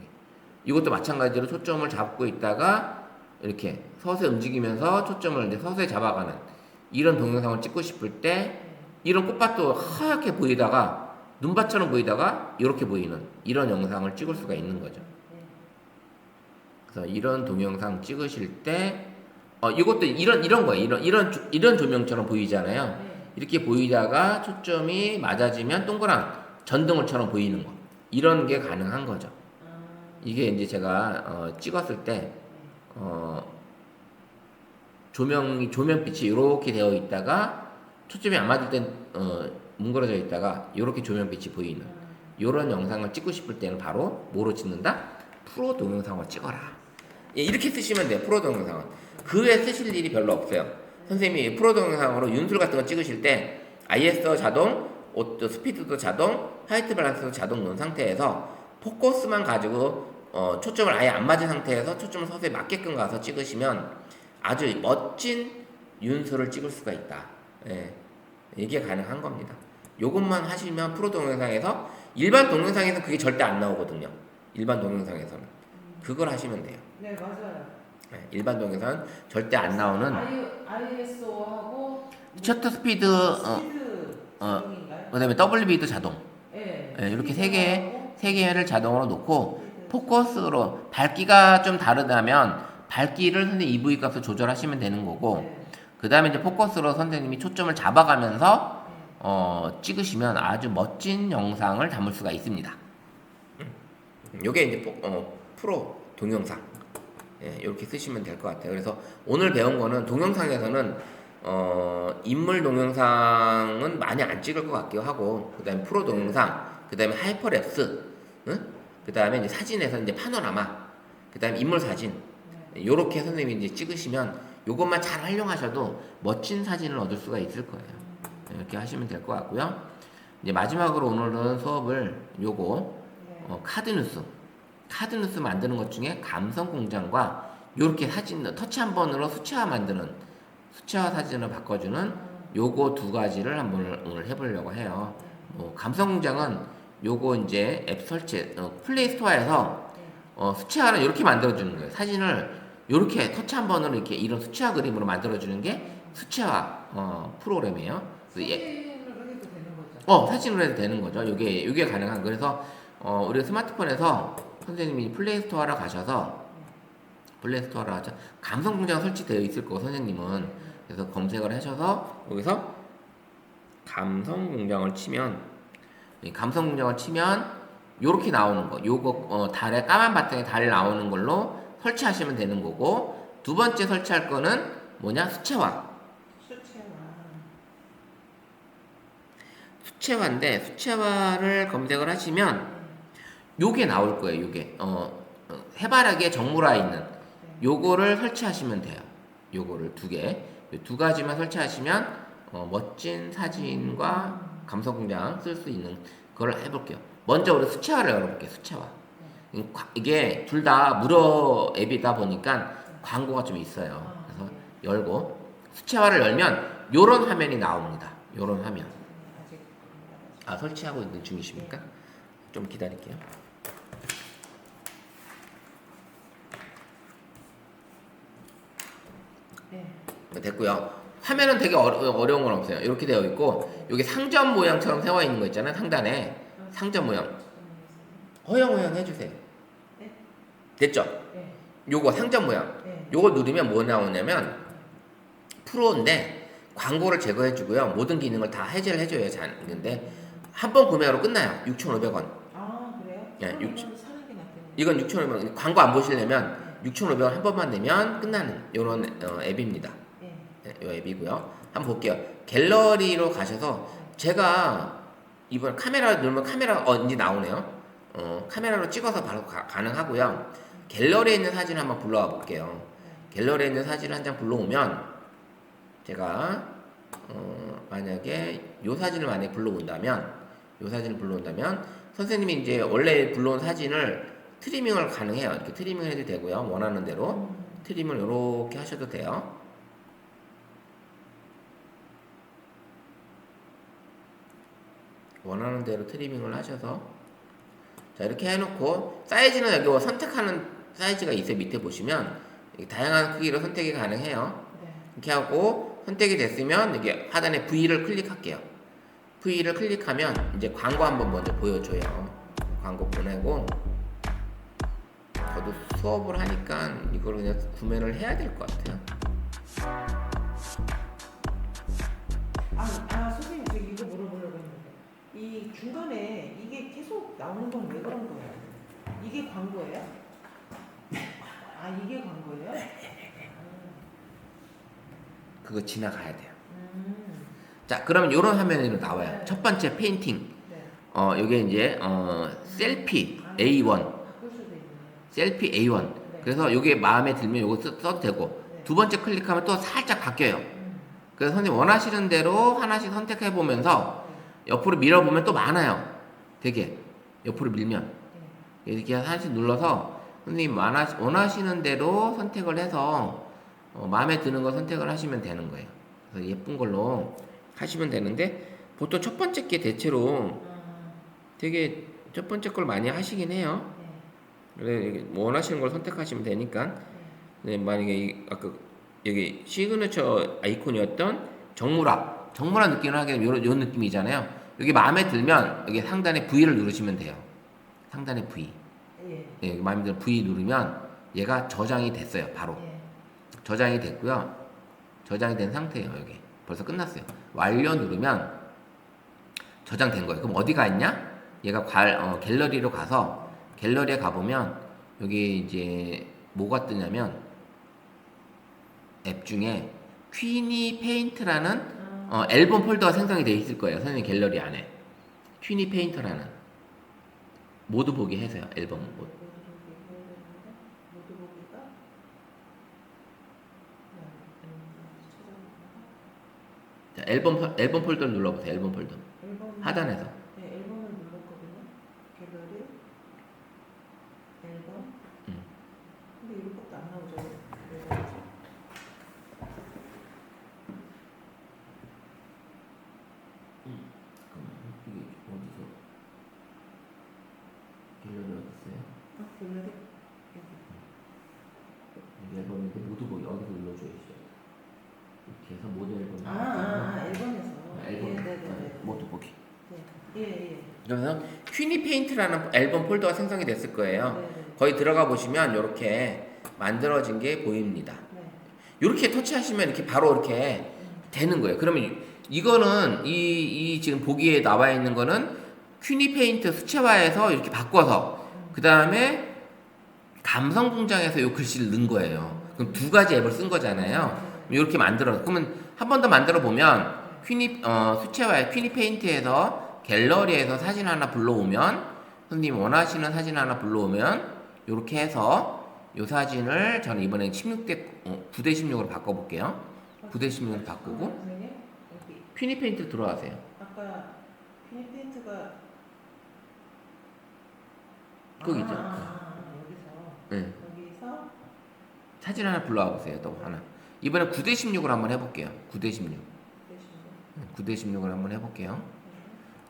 이것도 마찬가지로 초점을 잡고 있다가 이렇게 서서히 움직이면서 초점을 이제 서서히 잡아가는 이런 동영상을 찍고 싶을 때 이런 꽃밭도 하얗게 보이다가 눈밭처럼 보이다가 이렇게 보이는 이런 영상을 찍을 수가 있는 거죠. 그래서 이런 동영상 찍으실 때 이것도 이런 거예요. 이런 조명처럼 보이잖아요. 이렇게 보이다가 초점이 맞아지면 동그란 전등울처럼 보이는 거. 이런 게 가능한 거죠. 이게 이제 제가 찍었을 때 조명빛이 이렇게 되어 있다가 초점이 안 맞을 땐 뭉그러져 있다가 이렇게 조명빛이 보이는 이런 영상을 찍고 싶을 때는 바로 뭐로 찍는다? 프로 동영상을 찍어라. 예, 이렇게 쓰시면 돼요. 프로 동영상은. 그 외에 쓰실 일이 별로 없어요. 선생님이 프로 동영상으로 윤술 같은 거 찍으실 때 ISO 자동, 스피드도 자동, 화이트 밸런스도 자동 놓은 상태에서 포커스만 가지고 초점을 아예 안 맞은 상태에서 초점을 서서히 맞게끔 가서 찍으시면 아주 멋진 윤술을 찍을 수가 있다. 예, 이게 가능한 겁니다. 요것만 하시면 프로 동영상에서 일반 동영상에서 그게 절대 안 나오거든요. 일반 동영상에서는 그걸 하시면 돼요. 네, 맞아요. 네, 일반 동영상은 절대 안 나오는 ISO하고 셔터 스피드, 자동인가요? 그다음에 WB도 자동. 네. 이렇게 세 개를 자동으로 놓고 포커스로 밝기가 좀 다르다면 밝기를 선생님 EV 값을 조절하시면 되는 거고 그다음에 이제 포커스로 선생님이 초점을 잡아가면서 찍으시면 아주 멋진 영상을 담을 수가 있습니다. 요게 이제 프로 동영상. 예, 이렇게 쓰시면 될 것 같아요. 그래서 오늘 배운 거는 동영상에서는 인물 동영상은 많이 안 찍을 것 같기도 하고 그 다음에 프로 동영상 그 다음에 하이퍼랩스 그 다음에 이제 사진에서 이제 파노라마 그 다음에 인물 사진 요렇게 선생님이 이제 찍으시면 요것만 잘 활용하셔도 멋진 사진을 얻을 수가 있을 거예요. 이렇게 하시면 될 것 같고요. 이제 마지막으로 오늘은 수업을 요거 카드뉴스 만드는 것 중에 감성공장과 요렇게 사진 터치 한 번으로 수채화 사진을 바꿔주는 요거 두 가지를 한번 오늘 해보려고 해요. 감성공장은 요거 이제 앱 설치 플레이 스토어에서 수채화를 이렇게 만들어주는 거예요. 사진을 요렇게 터치 한 번으로 이렇게 이런 수채화 그림으로 만들어주는 게 수채화 프로그램이에요. 사진으로 해도 되는 거죠? 사진으로 해도 되는 거죠. 요게 가능한. 그래서 우리 스마트폰에서 선생님이 플레이스토어로 가셔서 감성공장 설치되어 있을 거고 선생님은 그래서 검색을 하셔서 여기서 감성공장을 치면 요렇게 나오는 거 요거 달에 까만 바탕에 달 나오는 걸로 설치하시면 되는 거고 두 번째 설치할 거는 뭐냐 수채화인데 수채화를 검색을 하시면 요게 나올 거예요. 요게 해바라기에 정물화 있는 요거를 설치하시면 돼요. 요거를 두 가지만 설치하시면 멋진 사진과 감성공장 쓸 수 있는 그걸 해볼게요. 먼저 우리 수채화를 열어볼게요. 수채화. 이게 둘 다 무료 앱이다 보니까 광고가 좀 있어요. 그래서 열고 수채화를 열면 요런 화면이 나옵니다. 요런 화면. 아직 아, 설치하고 있는 중이십니까? 좀 기다릴게요. 네. 됐고요. 화면은 되게 어려운 건 없어요. 이렇게 되어 있고 여기 상점 모양처럼 세워 있는 거 있잖아요. 상단에 상점 모양. 허영 해주세요. 네. 됐죠? 네. 요거 상점 모양. 네. 요거 누르면 뭐 나오냐면 프로인데 광고를 제거해 주고요. 모든 기능을 다 해제를 해줘요. 근데 한 번 구매하러 끝나요. 6,500원. 아 그래요? 예, 그럼 이건 사는 게 낫겠네요. 이건 6,500원. 광고 안 보시려면 6,500원 한 번만 내면 끝나는 요런 앱입니다. 네. 네, 요 앱이고요. 한번 볼게요. 갤러리로 가셔서 제가 이번 카메라 누르면 카메라가 이제 나오네요. 카메라로 찍어서 바로 가능하고요. 갤러리에 있는 사진 한번 불러와 볼게요. 갤러리에 있는 사진을 한 장 불러오면 제가 만약에 요 사진을 만약에 불러온다면 선생님이 이제 원래 불러온 사진을 트리밍을 가능해요. 이렇게 트리밍을 해도 되고요. 원하는 대로 트리밍을 이렇게 하셔도 돼요. 원하는 대로 트리밍을 하셔서 자 이렇게 해놓고 사이즈는 여기 선택하는 사이즈가 있어요. 밑에 보시면 다양한 크기로 선택이 가능해요. 이렇게 하고 선택이 됐으면 여기 하단에 V를 클릭할게요. V를 클릭하면 이제 광고 한번 먼저 보여줘요. 광고 보내고 저도 수업을 하니까 이걸 그냥 구매를 해야 될 것 같아요. 선생님 저 이거 물어보려고 했는데 이 중간에 이게 계속 나오는 건 왜 그런 거예요? 이게 광고예요? 이게 광고예요? 그거 지나가야 돼요. 자, 그러면 이런 화면으로 나와요. 첫 번째 페인팅. 요게 이제 셀피 A1. 바꿀 수도 있네요. 셀피 A1. 그래서 요게 마음에 들면 요거 써도 되고 두 번째 클릭하면 또 살짝 바뀌어요. 그래서 선생님 원하시는 대로 하나씩 선택해 보면서 옆으로 밀어보면 또 많아요. 되게 옆으로 밀면 이렇게 하나씩 눌러서 선생님 원하시는 대로 선택을 해서 마음에 드는 거 선택을 하시면 되는 거예요. 그래서 예쁜 걸로 하시면 되는데 보통 첫 번째 게 대체로 되게 첫 번째 걸 많이 하시긴 해요. 그래 원하시는 걸 선택하시면 되니까. 네, 만약에 아까 여기 시그니처 아이콘이었던 정물화 느낌을 하게 되면 요런 느낌이잖아요. 여기 마음에 들면 여기 상단에 V를 누르시면 돼요. 상단에 V. 네, 마음에 들면 V 누르면 얘가 저장이 됐어요. 바로. 저장이 됐고요. 저장이 된 상태예요. 여기 벌써 끝났어요. 완료 누르면 저장된 거예요. 그럼 어디가 있냐? 얘가 갤러리로 가서 갤러리에 가보면 여기 이제 뭐가 뜨냐면 앱 중에 퀸이 페인트라는 앨범 폴더가 생성이 되어 있을 거예요. 선생님 갤러리 안에 퀸이 페인트라는 모두 보기 해서요. 앨범 모두. 자, 앨범 폴더를 눌러보세요. 앨범 폴더 하단에서. 네, 앨범을 눌렀거든요. 갤러리 앨범. 근데 이것도 안 나오죠. 왜 그러지? 이게 어디서 갤러리 어디 있어요? 갤러리 여기 앨범인데 모두 보기 어디서 눌러줘야죠. 이렇게 해서 모두 앨범. 앨범에서. 앨범. 네네네. 모두 보기. 예. 그래서 퀸이 페인트라는 앨범 폴더가 생성이 됐을 거예요. 네네. 거기 들어가 보시면 이렇게 만들어진 게 보입니다. 이렇게 터치하시면 이렇게 바로 이렇게 되는 거예요. 그러면 이거는 이 지금 보기에 나와 있는 거는 퀸이 페인트 수채화에서 이렇게 바꿔서 그 다음에 감성공장에서 이 글씨를 넣은 거예요. 그럼 두 가지 앱을 쓴 거잖아요. 이렇게 만들어. 그러면 한 번 더 만들어 보면 수채화에 퀸이 페인트에서 갤러리에서 사진 하나 불러오면 선생님 원하시는 사진 하나 불러오면 이렇게 해서 이 사진을 저는 이번에 9대 16으로 바꿔볼게요. 9대 16으로 바꾸고 선생님 여기 퀸이 페인트 들어가세요. 아까 퀸이 페인트가 거기죠. 여기서 네. 여기서 사진 하나 불러와 보세요. 또 하나. 이번에 9대 16으로 한번 해볼게요. 9대 16. 되시면 9대 16을 한번 해볼게요.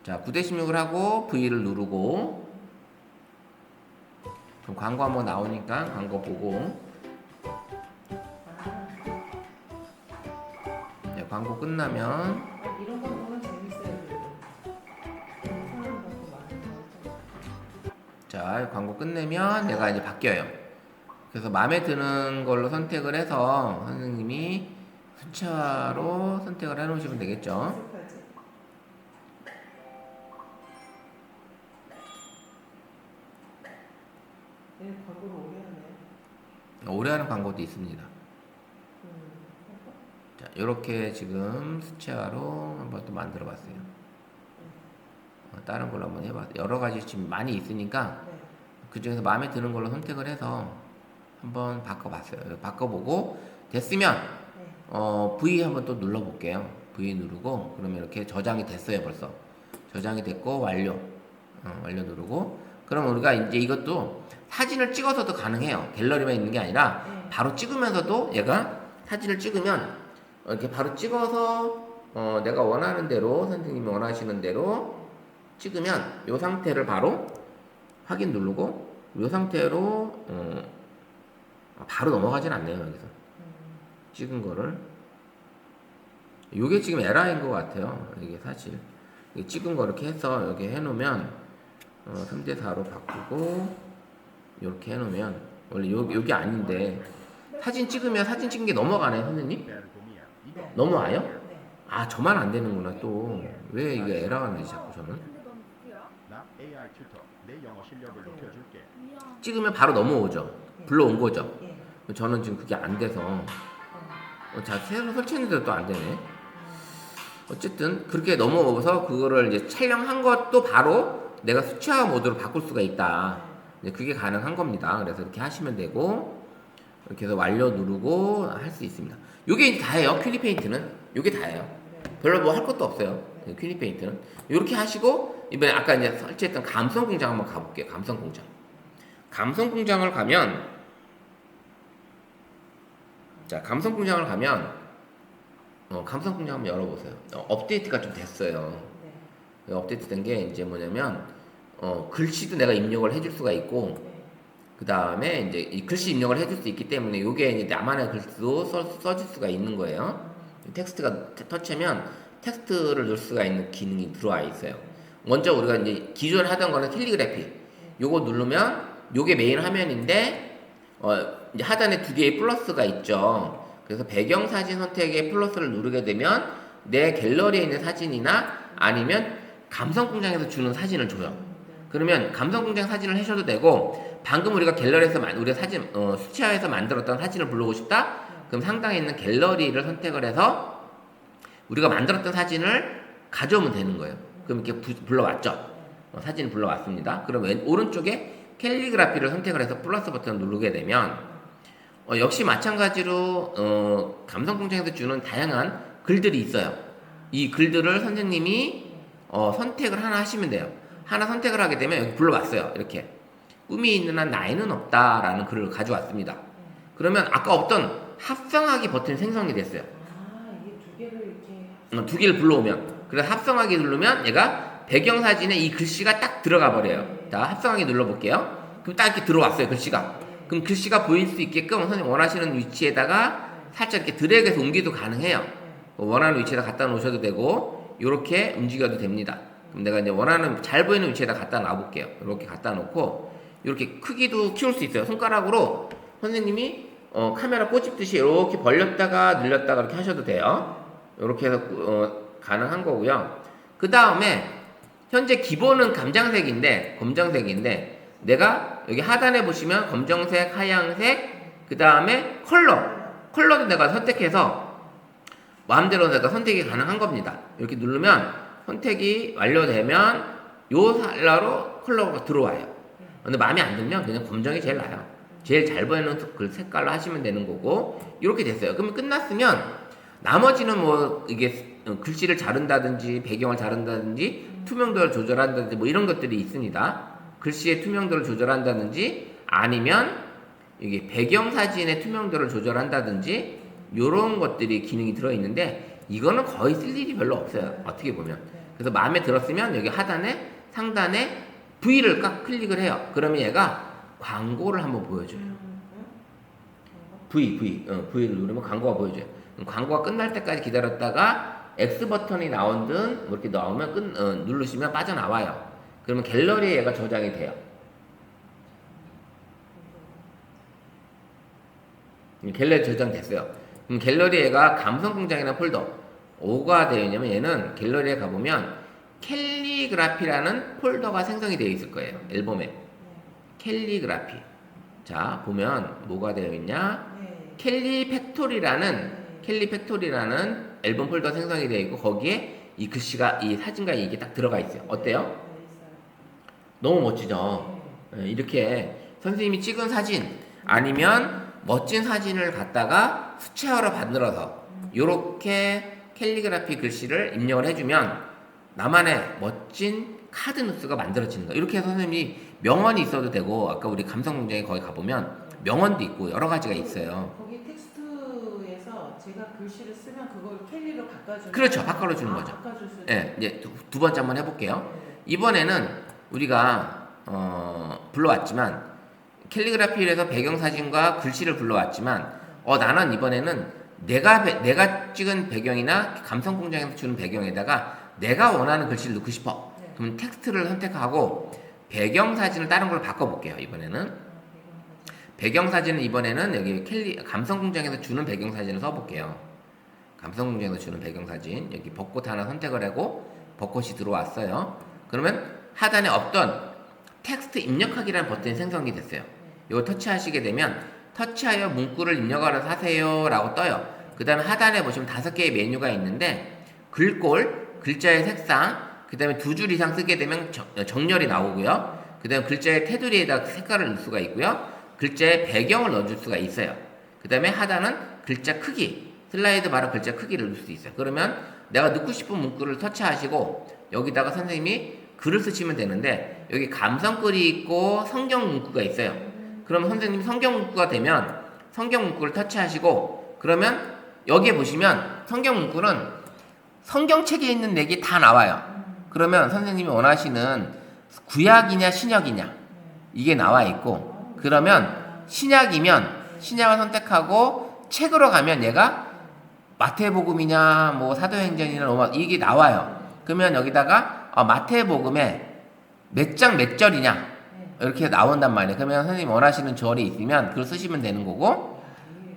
자, 9대 16을 하고 V를 누르고 그럼 광고 한번 나오니까 광고 보고 네, 광고 끝나면 이런 거 보면 재밌어요. 사람 같고 많은 거. 자, 광고 끝내면 내가 이제 바뀌어요. 그래서 마음에 드는 걸로 선택을 해서 선생님이 수차로 선택을 해 놓으시면 되겠죠. 어떡하지? 얘 광고를 오래 하네. 오래 하는 광고도 있습니다. 할까? 자, 이렇게 지금 수채화로 한번 또 만들어 봤어요. 다른 걸로 한번 해봤어요. 여러 가지 지금 많이 있으니까 네. 그 중에서 마음에 드는 걸로 선택을 해서 한번 바꿔봤어요. 바꿔보고 됐으면 네. V 한번 또 눌러볼게요. V 누르고 그러면 이렇게 저장이 됐어요. 벌써 저장이 됐고 완료. 완료 누르고 그러면 우리가 이제 이것도 사진을 찍어서도 가능해요. 갤러리만 있는 게 아니라 네. 바로 찍으면서도 얘가 사진을 찍으면 이렇게 바로 찍어서 내가 원하는 대로 선생님이 원하시는 대로 찍으면 이 상태를 바로 확인 누르고 이 상태로 바로 넘어가진 않네요. 여기서 찍은 거를 이게 지금 에러인 것 같아요. 이게 사실 이게 찍은 거 이렇게 해서 여기 해놓으면 3대 4로 바꾸고 이렇게 해놓으면 원래 여기 아닌데 사진 찍으면 사진 찍은 게 넘어가네 선생님? 넘어와요? 네. 아 저만 안 되는구나 또 왜 이게 에러가 나지 자꾸 저는 나 AI 튜터 내 영어 실력을 높여줄게. 찍으면 바로 넘어오죠 불러온 거죠 예. 저는 지금 그게 안 돼서 자 새로 설치했는데도 또 안 되네 어쨌든 그렇게 넘어오서 그거를 이제 촬영한 것도 바로 내가 수치화 모드로 바꿀 수가 있다 이제 그게 가능한 겁니다 그래서 이렇게 하시면 되고 이렇게 해서 완료 누르고 할 수 있습니다 요게 이제 다예요 큐리 페인트는 요게 다예요 별로 뭐 할 것도 없어요 큐리 페인트는 이렇게 하시고 이번에 아까 이제 설치했던 감성 공장 한번 가볼게요 감성 공장 감성 공장을 가면 자 감성 공장을 가면 감성 공장 한번 열어보세요 업데이트가 좀 됐어요 네. 업데이트 된 게 이제 뭐냐면 글씨도 내가 입력을 해줄 수가 있고 네. 그 다음에 이제 이 글씨 입력을 해줄 수 있기 때문에 이게 이제 나만의 글씨도 써줄 수가 있는 거예요 텍스트가 터치하면 텍스트를 넣을 수가 있는 기능이 들어와 있어요 먼저 우리가 이제 기존에 하던 거는 캘리그래피 요거 누르면 요게 메인 화면인데 이제 하단에 두 개의 플러스가 있죠 그래서 배경 사진 선택에 플러스를 누르게 되면 내 갤러리에 있는 사진이나 아니면 감성공장에서 주는 사진을 줘요 그러면 감성공장 사진을 하셔도 되고 방금 우리가 갤러리에서 우리가 사진 수치화해서 만들었던 사진을 불러오고 싶다 그럼 상단에 있는 갤러리를 선택을 해서 우리가 만들었던 사진을 가져오면 되는 거예요 그럼 이렇게 불러왔죠 사진을 불러왔습니다 그럼 오른쪽에 캘리그라피를 선택을 해서 플러스 버튼을 누르게 되면 역시 마찬가지로 감성공장에서 주는 다양한 글들이 있어요 이 글들을 선생님이 선택을 하나 하시면 돼요 하나 선택을 하게 되면 여기 불러왔어요 이렇게 꿈이 있는 한 나이는 없다 라는 글을 가져왔습니다 그러면 아까 없던 합성하기 버튼이 생성이 됐어요 이게 두 개를 이렇게 두 개를 불러오면 그래서 합성하기 누르면 얘가 배경사진에 이 글씨가 딱 들어가 버려요 자 합성하기 눌러볼게요 그럼 딱 이렇게 들어왔어요 글씨가 그럼 글씨가 보일 수 있게끔 선생님 원하시는 위치에다가 살짝 이렇게 드래그해서 옮기도 가능해요 원하는 위치에다 갖다 놓으셔도 되고 이렇게 움직여도 됩니다 그럼 내가 이제 원하는 잘 보이는 위치에다 갖다 놔볼게요 이렇게 갖다 놓고 이렇게 크기도 키울 수 있어요 손가락으로 선생님이 카메라 꼬집듯이 이렇게 벌렸다가 늘렸다가 이렇게 하셔도 돼요 이렇게 해서 가능한 거고요 그 다음에 현재 기본은 검정색인데 내가 여기 하단에 보시면 검정색, 하얀색 그 다음에 컬러도 내가 선택해서 마음대로 내가 선택이 가능한 겁니다 이렇게 누르면 선택이 완료되면 요 컬러가 들어와요 근데 마음에 안 들면 그냥 검정이 제일 나아요 제일 잘 보이는 그 색깔로 하시면 되는 거고 이렇게 됐어요 그러면 끝났으면 나머지는 뭐 이게 글씨를 자른다든지 배경을 자른다든지 투명도를 조절한다든지 뭐 이런 것들이 있습니다 글씨의 투명도를 조절한다든지 아니면 이게 배경사진의 투명도를 조절한다든지 요런 것들이 기능이 들어있는데 이거는 거의 쓸 일이 별로 없어요. 어떻게 보면. 그래서 마음에 들었으면 여기 하단에 상단에 V를 딱 클릭을 해요. 그러면 얘가 광고를 한번 보여줘요. V를 누르면 광고가 보여줘요. 그럼 광고가 끝날 때까지 기다렸다가 X 버튼이 나온 듯 이렇게 나오면 누르시면 빠져나와요. 그러면 갤러리에 얘가 저장이 돼요. 갤러리 저장됐어요. 그럼 갤러리에 얘가 감성공장이라는 폴더 5가 되어 있냐면 얘는 갤러리에 가보면 캘리그라피라는 폴더가 생성이 되어 있을 거예요. 앨범에 캘리그라피. 자 보면 뭐가 되어 있냐? 캘리팩토리라는 앨범 폴더 생성이 되어 있고 거기에 이 글씨가 이 사진과 이게 딱 들어가 있어요. 어때요? 너무 멋지죠? 이렇게 선생님이 찍은 사진 아니면 멋진 사진을 갖다가 수채화로 만들어서 이렇게 캘리그라피 글씨를 입력을 해주면 나만의 멋진 카드 뉴스가 만들어지는 거예요. 이렇게 해서 선생님이 명언이 있어도 되고 아까 우리 감성공장에 거기 가보면 명언도 있고 여러 가지가 있어요. 거기 텍스트에서 제가 글씨를 쓰면 그걸 캘리로 바꿔주는 그렇죠. 바꿔주는 거죠. 바꿔줄 수 네, 이제 두 번째 한번 해볼게요. 이번에는 우리가 불러왔지만 캘리그라피에서 배경사진과 글씨를 불러왔지만 나는 이번에는 내가 찍은 배경이나 감성공장에서 주는 배경에다가 내가 원하는 글씨를 넣고 싶어. 그럼 텍스트를 선택하고 배경사진을 다른 걸로 바꿔볼게요. 이번에는 배경사진은 이번에는 여기 감성공장에서 주는 배경사진을 써볼게요. 감성공장에서 주는 배경사진 여기 벚꽃 하나 선택을 하고 벚꽃이 들어왔어요. 그러면 하단에 없던 텍스트 입력하기라는 버튼이 생성이 됐어요. 이거 터치하시게 되면 터치하여 문구를 입력하러 하세요 라고 떠요. 그 다음에 하단에 보시면 5개의 메뉴가 있는데 글꼴, 글자의 색상, 그 다음에 2줄 이상 쓰게 되면 정렬이 나오고요. 그 다음에 글자의 테두리에다 색깔을 넣을 수가 있고요. 글자의 배경을 넣어줄 수가 있어요. 그 다음에 하단은 글자 크기, 슬라이드 바로 글자 크기를 넣을 수 있어요. 그러면 내가 넣고 싶은 문구를 터치하시고 여기다가 선생님이 글을 쓰시면 되는데 여기 감성글이 있고 성경 문구가 있어요. 그럼 선생님이 성경 문구가 되면 성경 문구를 터치하시고 그러면 여기에 보시면 성경 문구는 성경책에 있는 내기 다 나와요. 그러면 선생님이 원하시는 구약이냐 신약이냐 이게 나와 있고 그러면 신약이면 신약을 선택하고 책으로 가면 얘가 마태복음이냐 뭐 사도행전이나 로마 이게 나와요. 그러면 여기다가 마태복음에 몇 장 몇 절이냐 이렇게 나온단 말이에요. 그러면 선생님 원하시는 절이 있으면 그걸 쓰시면 되는 거고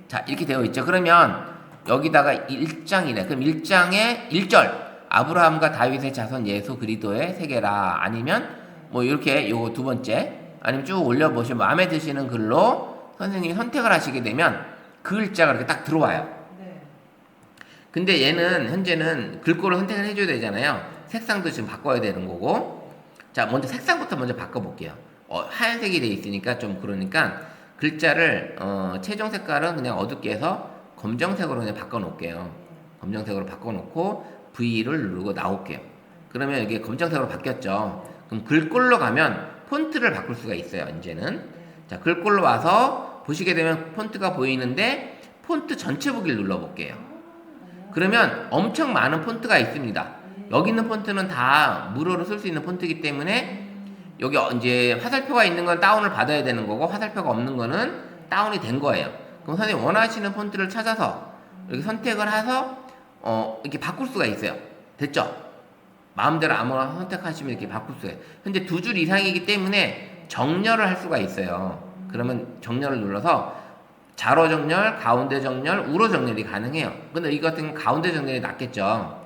자 이렇게 되어 있죠. 그러면 여기다가 1장이네. 그럼 1장에 1절 아브라함과 다윗의 자손 예수 그리스도의 세계라 아니면 뭐 이렇게 요거 두 번째 아니면 쭉 올려보시면 마음에 드시는 글로 선생님이 선택을 하시게 되면 그 글자가 이렇게 딱 들어와요. 근데 얘는 현재는 글꼴을 선택을 해줘야 되잖아요. 색상도 지금 바꿔야 되는 거고 자 먼저 색상부터 먼저 바꿔볼게요. 하얀색이 돼 있으니까 좀 그러니까 글자를 최종 색깔은 그냥 어둡게 해서 검정색으로 그냥 바꿔놓을게요. 검정색으로 바꿔놓고 V를 누르고 나올게요. 그러면 이게 검정색으로 바뀌었죠. 그럼 글꼴로 가면 폰트를 바꿀 수가 있어요. 이제는 자 글꼴로 와서 보시게 되면 폰트가 보이는데 폰트 전체 보기를 눌러볼게요. 그러면 엄청 많은 폰트가 있습니다. 여기 있는 폰트는 다 무료로 쓸 수 있는 폰트이기 때문에 여기 이제 화살표가 있는 건 다운을 받아야 되는 거고 화살표가 없는 거는 다운이 된 거예요. 그럼 선생님 원하시는 폰트를 찾아서 이렇게 선택을 해서 이렇게 바꿀 수가 있어요. 됐죠? 마음대로 아무거나 선택하시면 이렇게 바꿀 수가 있어요. 현재 2줄 이상이기 때문에 정렬을 할 수가 있어요. 그러면 정렬을 눌러서 자로 정렬, 가운데 정렬, 우로 정렬이 가능해요. 근데 이 같은 가운데 정렬이 낫겠죠.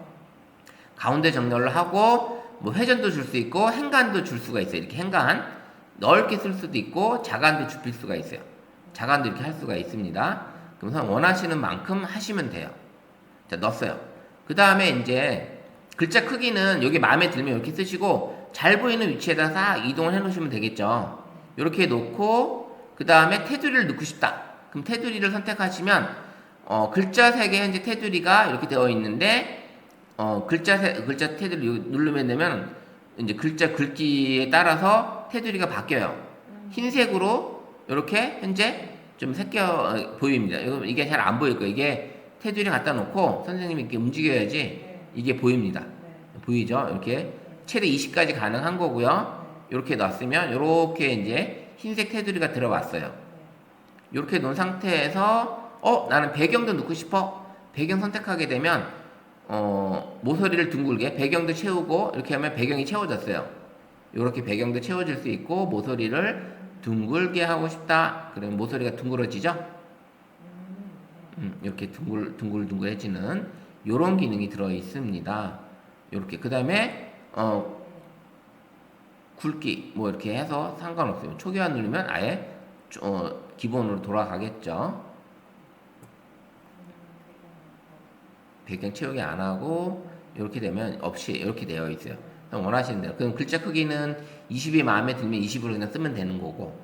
가운데 정렬을 하고 뭐 회전도 줄 수 있고 행간도 줄 수가 있어요. 이렇게 행간 넓게 쓸 수도 있고 자간도 좁힐 수가 있어요. 자간도 이렇게 할 수가 있습니다. 그럼 원하시는 만큼 하시면 돼요. 자 넣었어요. 그 다음에 이제 글자 크기는 여기 마음에 들면 이렇게 쓰시고 잘 보이는 위치에다 싹 이동을 해 놓으시면 되겠죠. 이렇게 놓고 그 다음에 테두리를 넣고 싶다. 그럼 테두리를 선택하시면 글자 색의 현재 테두리가 이렇게 되어 있는데 글자 테두리 누르면 되면 이제 글자 글귀에 따라서 테두리가 바뀌어요. 흰색으로 이렇게 현재 좀 새겨 보입니다. 이게 잘 안 보일 거예요. 이게 테두리 갖다 놓고 선생님이 이렇게 움직여야지 네. 이게 보입니다. 네. 보이죠? 이렇게 최대 20까지 가능한 거고요. 이렇게 놨으면 이렇게 이제 흰색 테두리가 들어왔어요. 이렇게 놓은 상태에서 나는 배경도 넣고 싶어. 배경 선택하게 되면 모서리를 둥글게 배경도 채우고 이렇게 하면 배경이 채워졌어요. 이렇게 배경도 채워질 수 있고 모서리를 둥글게 하고 싶다. 그러면 모서리가 둥그러지죠? 이렇게 둥글둥글해지는 이런 기능이 들어 있습니다. 이렇게 그 다음에 굵기 뭐 이렇게 해서 상관없어요. 초기화 누르면 아예 기본으로 돌아가겠죠. 배경 채우기 안 하고 이렇게 되면 없이 이렇게 되어 있어요. 원하시는 대로. 그럼 글자 크기는 20이 마음에 들면 20으로 그냥 쓰면 되는 거고,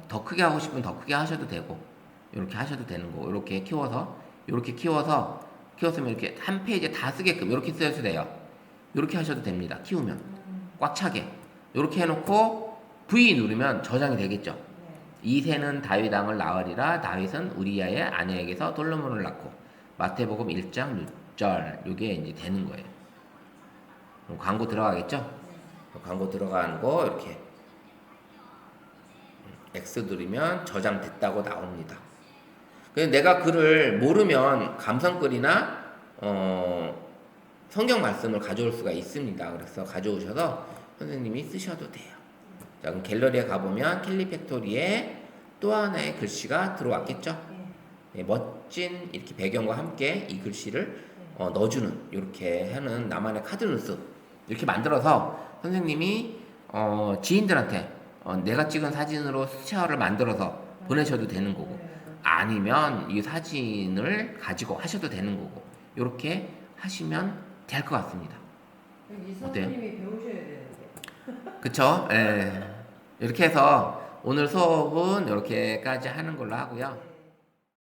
더 크게 하고 싶으면 더 크게 하셔도 되고, 이렇게 하셔도 되는 거고, 이렇게 키웠으면 이렇게 한 페이지에 다 쓰게끔 이렇게 쓰셔도 돼요. 이렇게 하셔도 됩니다. 키우면 꽉 차게 이렇게 해놓고 V 누르면 저장이 되겠죠. 이새는 다윗 왕을 낳으리라. 다윗은 우리야의 아내에게서 솔로몬을 낳고. 마태복음 1장 6절 이게 이제 되는 거예요. 그럼 광고 들어가겠죠? 광고 들어가는 거 이렇게 X 누르면 저장됐다고 나옵니다. 그래서 내가 글을 모르면 감성글이나 성경 말씀을 가져올 수가 있습니다. 그래서 가져오셔서 선생님이 쓰셔도 돼요. 자, 그럼 갤러리에 가보면 캘리 팩토리에 또 하나의 글씨가 들어왔겠죠? 네, 멋진 이렇게 배경과 함께 이 글씨를 넣어주는 이렇게 하는 나만의 카드 뉴스 이렇게 만들어서 선생님이 지인들한테 내가 찍은 사진으로 스티커를 만들어서 보내셔도 되는 거고 아니면 이 사진을 가지고 하셔도 되는 거고 이렇게 하시면 될 것 같습니다. 이 선생님이 배우셔야 되는데. 그쵸? 예. 이렇게 해서 오늘 수업은 이렇게까지 하는 걸로 하고요.